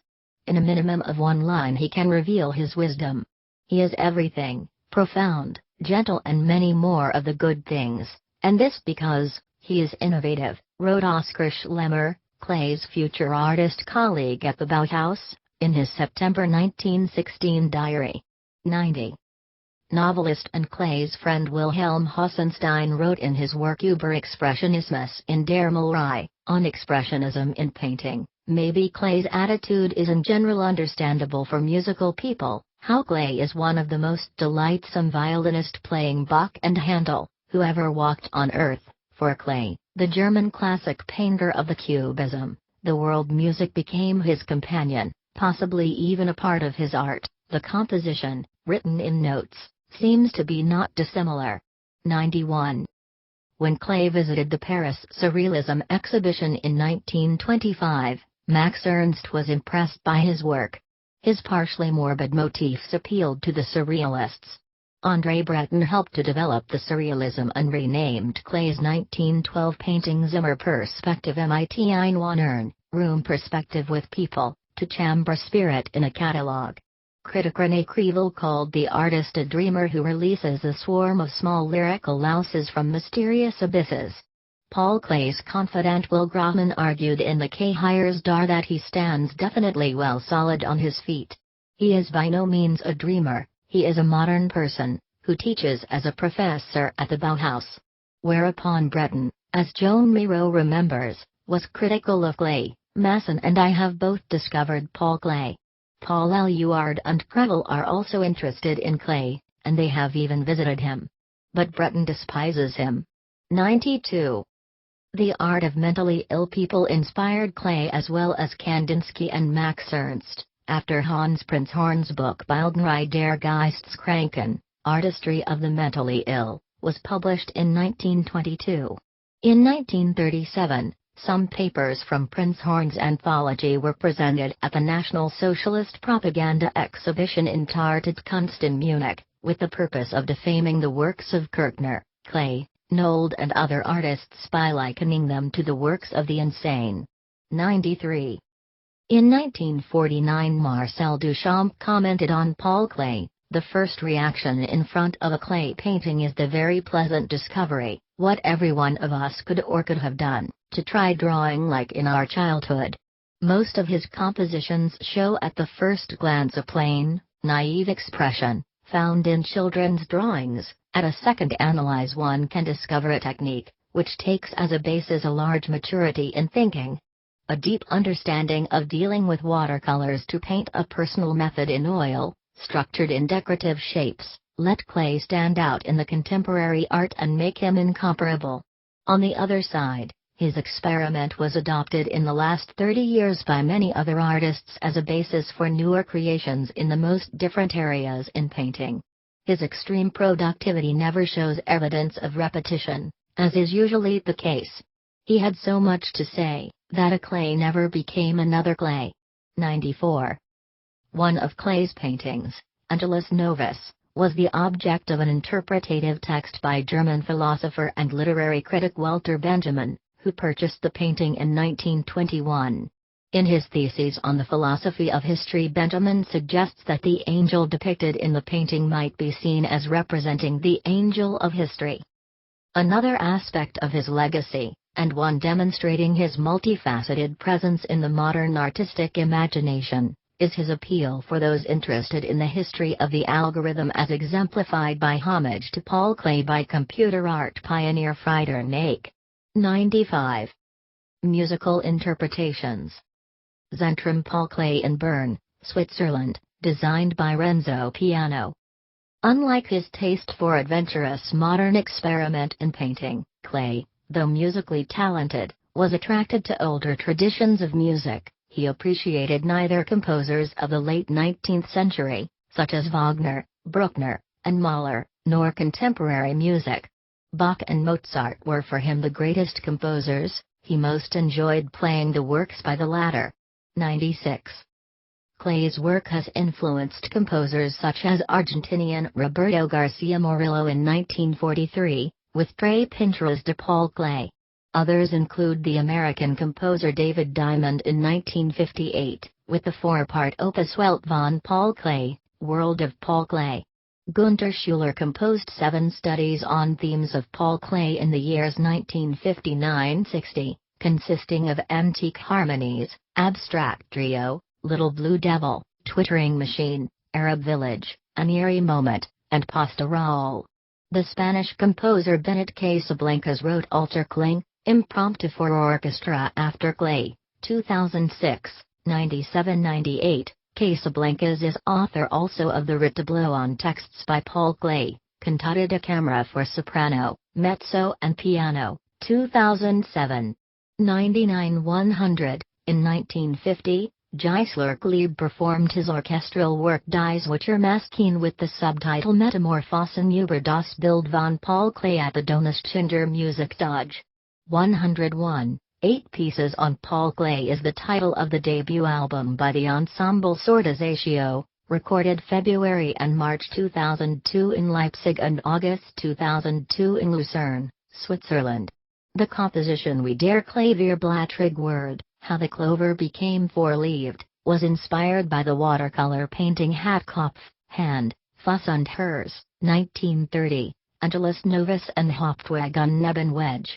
In a minimum of one line he can reveal his wisdom. He is everything, profound, gentle and many more of the good things, and this because, he is innovative, wrote Oskar Schlemmer, Klee's future artist colleague at the Bauhaus, in his September 1916 diary. 90. Novelist and Klee's friend Wilhelm Hausenstein wrote in his work Über Expressionismus in der Malerei, on expressionism in painting, maybe Klee's attitude is in general understandable for musical people, how Klee is one of the most delightsome violinist playing Bach and Handel, who ever walked on earth. For Klee, the German classic painter of the Cubism, the world music became his companion, possibly even a part of his art. The composition, written in notes, seems to be not dissimilar. 91. When Klee visited the Paris Surrealism exhibition in 1925, Max Ernst was impressed by his work. His partially morbid motifs appealed to the Surrealists. André Breton helped to develop the Surrealism and renamed Klee's 1912 painting Zimmer Perspektive mit Einwohnern, room perspective with people, to chamber spirit in a catalogue. Critic René Crevel called the artist a dreamer who releases a swarm of small lyrical louses from mysterious abysses. Paul Klee's confidant Will Grauman argued in the K-Hiersdar that he stands definitely well solid on his feet. He is by no means a dreamer, he is a modern person, who teaches as a professor at the Bauhaus. Whereupon Breton, as Joan Miro remembers, was critical of Klee. Masson and I have both discovered Paul Klee. Paul Eluard and Crevel are also interested in Klee, and they have even visited him. But Breton despises him. 92. The art of mentally ill people inspired Klee as well as Kandinsky and Max Ernst. After Hans Prinzhorn's book Bildnerei der Geisteskranken, Artistry of the Mentally Ill, was published in 1922. In 1937, some papers from Prinzhorn's anthology were presented at the National Socialist Propaganda Exhibition in Tartet Kunst in Munich, with the purpose of defaming the works of Kirchner, Klee, Nold and other artists by likening them to the works of the insane. 93. In 1949 Marcel Duchamp commented on Paul Klee, the first reaction in front of a Klee painting is the very pleasant discovery, what every one of us could or could have done, to try drawing like in our childhood. Most of his compositions show at the first glance a plain, naive expression, found in children's drawings. At a second analyze one can discover a technique, which takes as a basis a large maturity in thinking. A deep understanding of dealing with watercolors to paint a personal method in oil, structured in decorative shapes, let Klee stand out in the contemporary art and make him incomparable. On the other side, his experiment was adopted in the last 30 years by many other artists as a basis for newer creations in the most different areas in painting. His extreme productivity never shows evidence of repetition, as is usually the case. He had so much to say, that a Klee never became another Klee. 94. One of Klee's paintings, Angelus Novus, was the object of an interpretative text by German philosopher and literary critic Walter Benjamin, who purchased the painting in 1921. In his theses on the philosophy of history, Benjamin suggests that the angel depicted in the painting might be seen as representing the angel of history. Another aspect of his legacy, and one demonstrating his multifaceted presence in the modern artistic imagination, is his appeal for those interested in the history of the algorithm as exemplified by homage to Paul Klee by computer art pioneer Frieder Nake. 95. Musical interpretations. Zentrum Paul Klee in Bern, Switzerland, designed by Renzo Piano. Unlike his taste for adventurous modern experiment in painting, Klee, though musically talented, was attracted to older traditions of music. He appreciated neither composers of the late 19th century, such as Wagner, Bruckner, and Mahler, nor contemporary music. Bach and Mozart were for him the greatest composers. He most enjoyed playing the works by the latter. 96. Klee's work has influenced composers such as Argentinian Roberto Garcia Murillo in 1943, with Tres Pinturas de Paul Klee. Others include the American composer David Diamond in 1958, with the four-part opus Welt von Paul Klee, World of Paul Klee. Günter Schuler composed 7 studies on themes of Paul Klee in the years 1959-60, consisting of Antique Harmonies, Abstract Trio, Little Blue Devil, Twittering Machine, Arab Village, An Eerie Moment, and Pastoral. The Spanish composer Benet Casablancas wrote Alter Kling, Impromptu for Orchestra after Klee, 2006, 97-98. Casablancas is author also of the Tableau on texts by Paul Klee, Cantata da Camera for soprano, mezzo and piano, 2007. 99-100. In 1950, Gießler Glebe performed his orchestral work Die Zwitschermaschine with the subtitle Metamorphosen über das Bild von Paul Klee at the Donaueschinder Musiktage. 101. 8 Pieces on Paul Klee is the title of the debut album by the ensemble Sortisatio, recorded February and March 2002 in Leipzig and August 2002 in Lucerne, Switzerland. The composition We der Klavierblättrig Word, How the Clover Became Four-Leaved, was inspired by the watercolor painting Hatkopf, Hand, Fuss und Herz, 1930, Angelus Novus and Hauptwagen Nebenwedge.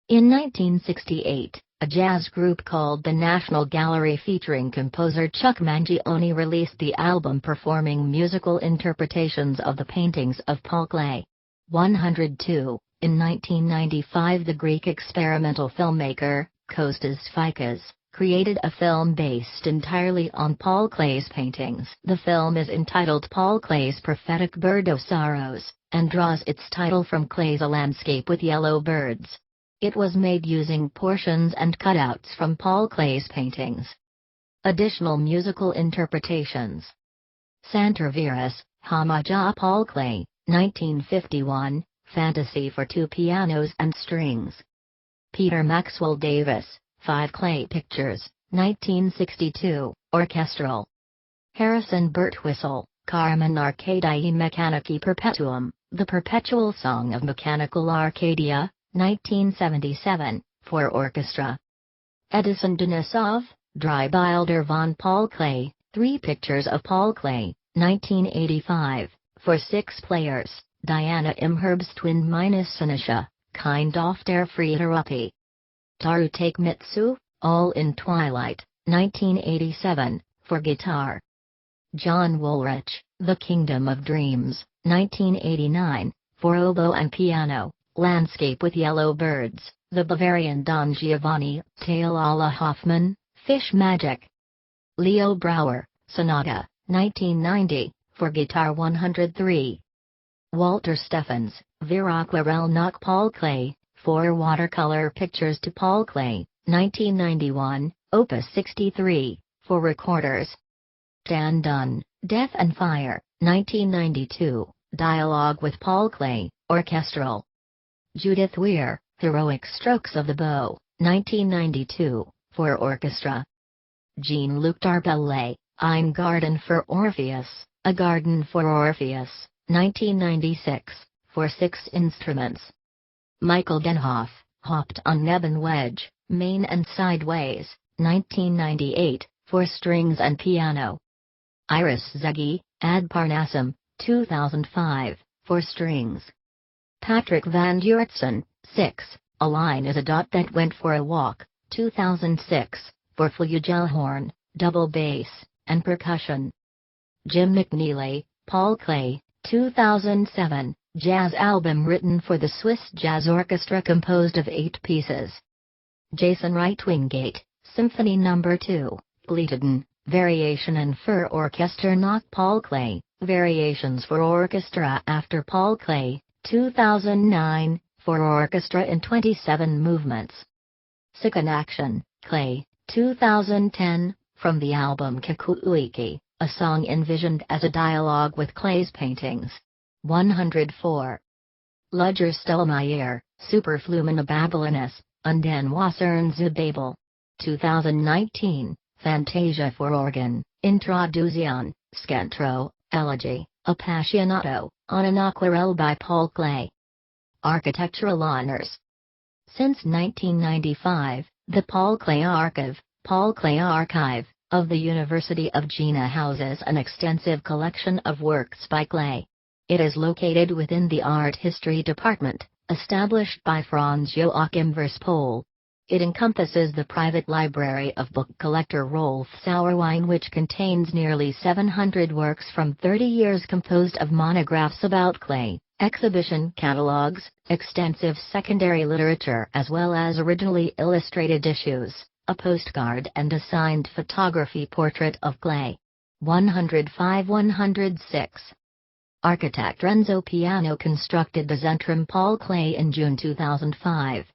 In 1968, a jazz group called the National Gallery featuring composer Chuck Mangione released the album performing musical interpretations of the paintings of Paul Klee. 102. In 1995, the Greek experimental filmmaker, Kostas Fikas, created a film based entirely on Paul Klee's paintings. The film is entitled Paul Klee's Prophetic Bird of Sorrows, and draws its title from Klee's A Landscape with Yellow Birds. It was made using portions and cutouts from Paul Klee's paintings. Additional musical interpretations. Santervirus, Homage à Paul Klee, 1951, Fantasy for 2 pianos and strings. Peter Maxwell Davis, 5 Klee Pictures, 1962, orchestral. Harrison Birtwistle, Carmen Arcadiae Mechanici Perpetuum, The Perpetual Song of Mechanical Arcadia, 1977, for orchestra. Edison Denisov, Dreibilder von Paul Klee, 3 Pictures of Paul Klee, 1985, for 6 players, Diana Imherbst minus Sinisha, Kind auf der Friederuppe. Taru Take Mitsu, All in Twilight, 1987, for guitar. John Woolrich, The Kingdom of Dreams, 1989, for oboe and piano, Landscape with Yellow Birds, The Bavarian Don Giovanni, Tale à la Hoffmann, Fish Magic. Leo Brouwer, Sonata, 1990, for guitar 103. Walter Steffens, Viraquarelle nach Paul Klee, 4 watercolor pictures to Paul Klee, 1991, Opus 63, for recorders. Dan Dunn, Death and Fire, 1992, Dialogue with Paul Klee, orchestral. Judith Weir, Heroic Strokes of the Bow, 1992, for orchestra. Jean-Luc Darbellay, Ein Garten für Orpheus, A Garden for Orpheus, 1996, for 6 instruments. Michael Denhoff, Hopped on Neben Wedge, Main and Sideways, 1998, for strings and piano. Iris Zeggy, Ad Parnassum, 2005, for strings. Patrick van Duurtsen, 6, A Line is a Dot That Went for a Walk, 2006, for flugelhorn, double bass, and percussion. Jim McNeely, Paul Klee, 2007, jazz album written for the Swiss Jazz Orchestra composed of 8 pieces. Jason Wright Wingate, Symphony No. 2, Gleiteden, Variation and für Orchester nach Paul Klee, Variations for Orchestra after Paul Klee, 2009, for orchestra in 27 movements. Sick in Action, Klee, 2010, from the album Kikuiki, a song envisioned as a dialogue with Klee's paintings. 104. Ludger Stellmayer, Superflumen Babylonis, und den Wassern zu Babel. 2019, Fantasia for organ, Introduzione, Scentro, Elegy, Appassionato, on an aquarelle by Paul Klee. Architectural honors. Since 1995, the Paul Klee Archive, of the University of Jena houses an extensive collection of works by Klee. It is located within the Art History Department, established by Franz Joachim Verspol. It encompasses the private library of book collector Rolf Sauerwein, which contains nearly 700 works from 30 years composed of monographs about Klee, exhibition catalogs, extensive secondary literature as well as originally illustrated issues, a postcard and a signed photography portrait of Klee. 105-106. Architect Renzo Piano constructed the Zentrum Paul Klee in June 2005.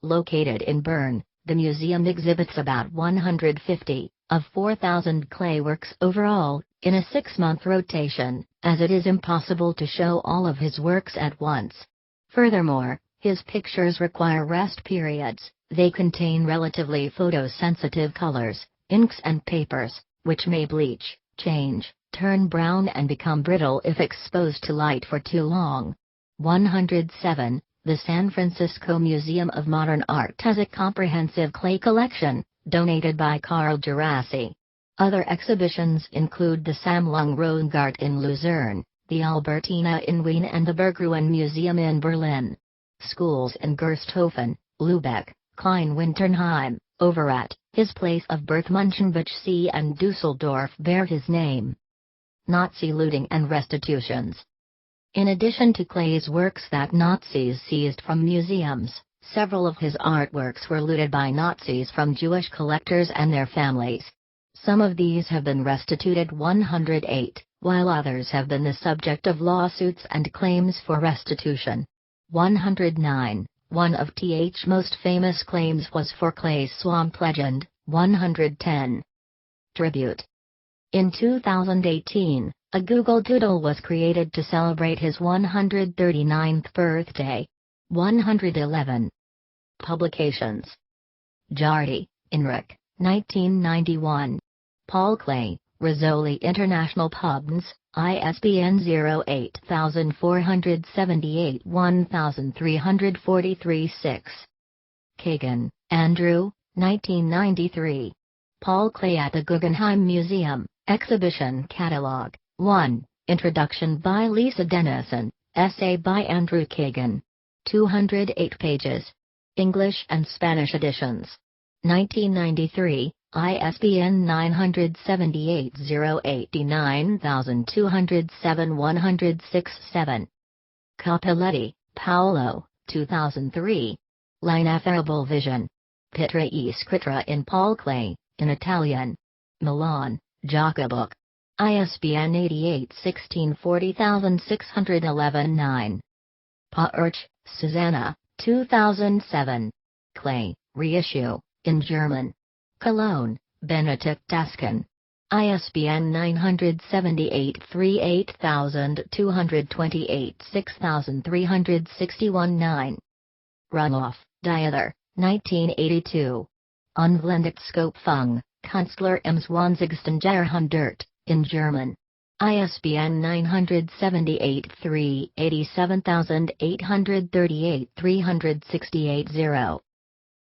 Located in Bern, the museum exhibits about 150 of 4,000 Klee works overall, in a 6-month rotation, as it is impossible to show all of his works at once. Furthermore, his pictures require rest periods. They contain relatively photosensitive colors, inks and papers, which may bleach, change, turn brown and become brittle if exposed to light for too long. 107. The San Francisco Museum of Modern Art has a comprehensive Klee collection, donated by Carl Gerasi. Other exhibitions include the Sammlung Rosengart in Luzern, the Albertina in Wien and the Berggruen Museum in Berlin. Schools in Gersthofen, Lübeck, Kleinwinternheim, Overath, his place of birth Münchenbuchsee and Dusseldorf bear his name. Nazi looting and restitutions. In addition to Klee's works that Nazis seized from museums, several of his artworks were looted by Nazis from Jewish collectors and their families. Some of these have been restituted 108, while others have been the subject of lawsuits and claims for restitution. 109. One of Th's most famous claims was for Klee's swamp legend. 110. Tribute. In 2018, a Google Doodle was created to celebrate his 139th birthday. 111. Publications. Jardy, Inrich, 1991. Paul Klee, Rizzoli International Pubs, ISBN 08478-1343-6. Kagan, Andrew, 1993. Paul Klee at the Guggenheim Museum, Exhibition Catalog, 1, Introduction by Lisa Dennison, Essay by Andrew Kagan. 208 pages. English and Spanish editions. 1993, ISBN 978-089-207-167. Cappelletti, Paolo, 2003. L'ineffarable Vision. Pittra e Scritta in Paul Klee, in Italian. Milan, Jacobook. ISBN 88-16-40611-9. Paurch, Susanna, 2007. Klee, reissue, in German. Cologne, Benedikt Daskin. ISBN 978-38228-6361-9. Runoff, Dieter, 1982. Unvlendungsschöpfung, Künstler im 20. Jahrhundert, in German. ISBN 978-387,838-368-0.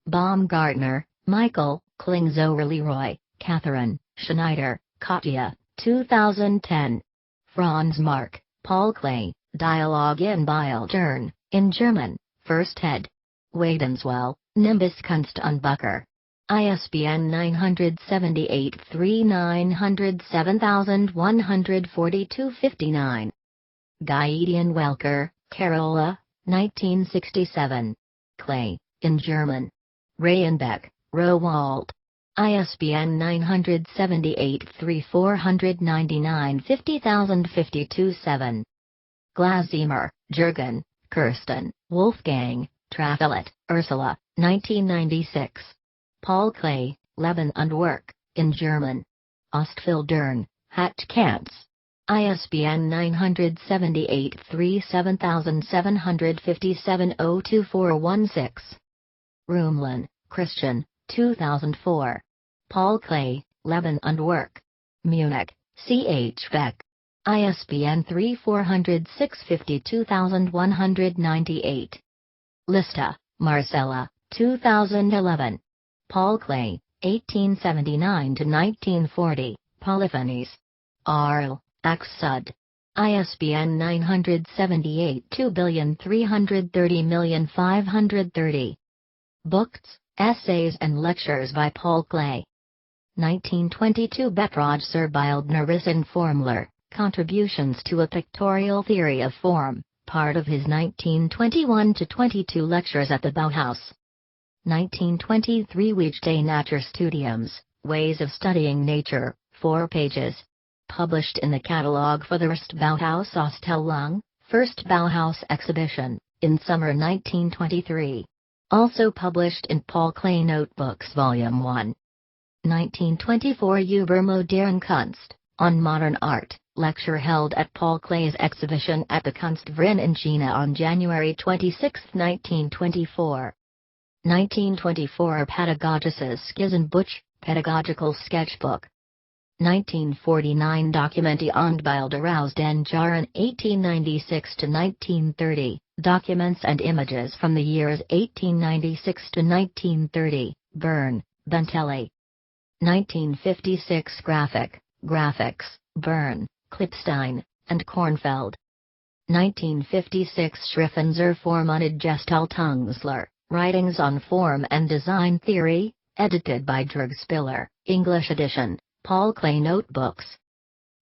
Baumgartner, Michael, Klingzower Leroy, Catherine, Schneider, Katja, 2010. Franz Marc, Paul Klee, Dialogue in Bildern, in German, First ed. Wadenswell, Nimbus Kunst und Bücher. ISBN 978-3907142-59. Gideon Welker, Carola, 1967. Klee, in German. Reyenbeck, Rowold. ISBN 978-3-499-50052-7. Glazimer, Jürgen, Kirsten, Wolfgang, Traffelet, Ursula, 1996. Paul Klee, Leben und Werk, in German. Ostfildern, Hatchkants. ISBN 978-37757 Rumlin, Christian, 2004. Paul Klee, Leben und Werk. Munich, C.H. Beck. ISBN 3-406-52198. Lista, Marcella, 2011. Paul Klee, 1879-1940, Polyphonies. Arles, Axud. ISBN 978-2,330,530. Books, Essays and Lectures by Paul Klee. 1922 Betrag zur Bildnerischen Formler, Contributions to a Pictorial Theory of Form, part of his 1921-22 lectures at the Bauhaus. 1923 Weekday Naturstudiums, Ways of Studying Nature, 4 pages. Published in the catalogue for the First Bauhaus Ausstellung, First Bauhaus Exhibition, in summer 1923. Also published in Paul Klee Notebooks Volume 1. 1924 Über moderne Kunst, on Modern Art, lecture held at Paul Klee's exhibition at the Kunstverein in Jena on January 26, 1924. 1924 Pädagogisches Skizzenbuch, Pedagogical Sketchbook. 1949 Dokumenti und Bilder aus den Jahren 1896 to 1930, Documents and Images from the years 1896 to 1930, Bern, Bentelli. 1956 Graphics, Bern, Klipstein, and Kornfeld. 1956 Schriften zur Form und Gestaltungslehre, Writings on Form and Design Theory, edited by Jürg Spiller, English edition, Paul Klee Notebooks.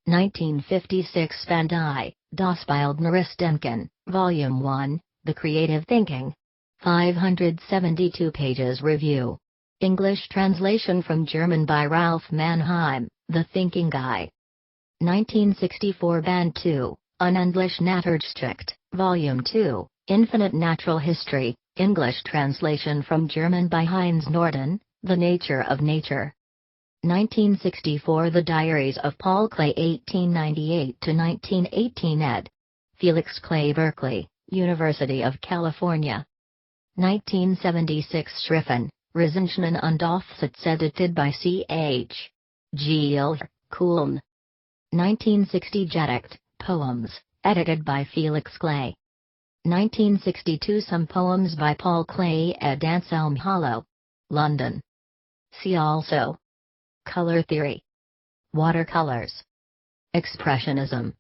1956 Spandai, Das Bildnerische Denken, Volume 1, The Creative Thinking. 572 pages review. English translation from German by Ralph Mannheim, The Thinking Guy. 1964 Band 2, Unendlich Naturgeschichte, Volume 2, Infinite Natural History, English translation from German by Heinz Norden, The Nature of Nature. 1964 The Diaries of Paul Klee 1898-1918 ed. Felix Klee Berkeley, University of California. 1976 Schriften, Rezensionen und Aufsätze edited by C.H. G. Kulm. 1960 Gedicht, Poems, edited by Felix Klee. 1962 Some Poems by Paul Klee ed Anselm Hollow. London. See also: Color Theory, Watercolors, Expressionism,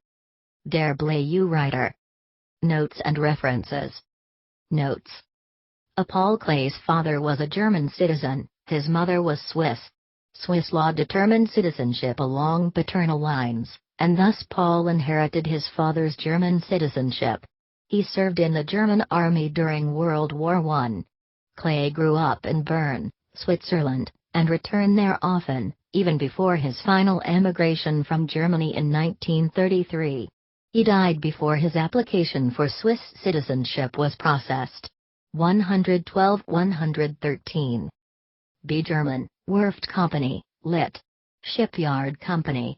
Der Blaue Reiter. Notes and references. Notes. Paul Klee's father was a German citizen, his mother was Swiss. Swiss law determined citizenship along paternal lines, and thus Paul inherited his father's German citizenship. He served in the German army during World War I. Klee grew up in Bern, Switzerland, and returned there often, even before his final emigration from Germany in 1933. He died before his application for Swiss citizenship was processed. 112-113. B. German, Werft Company, Lit. Shipyard Company,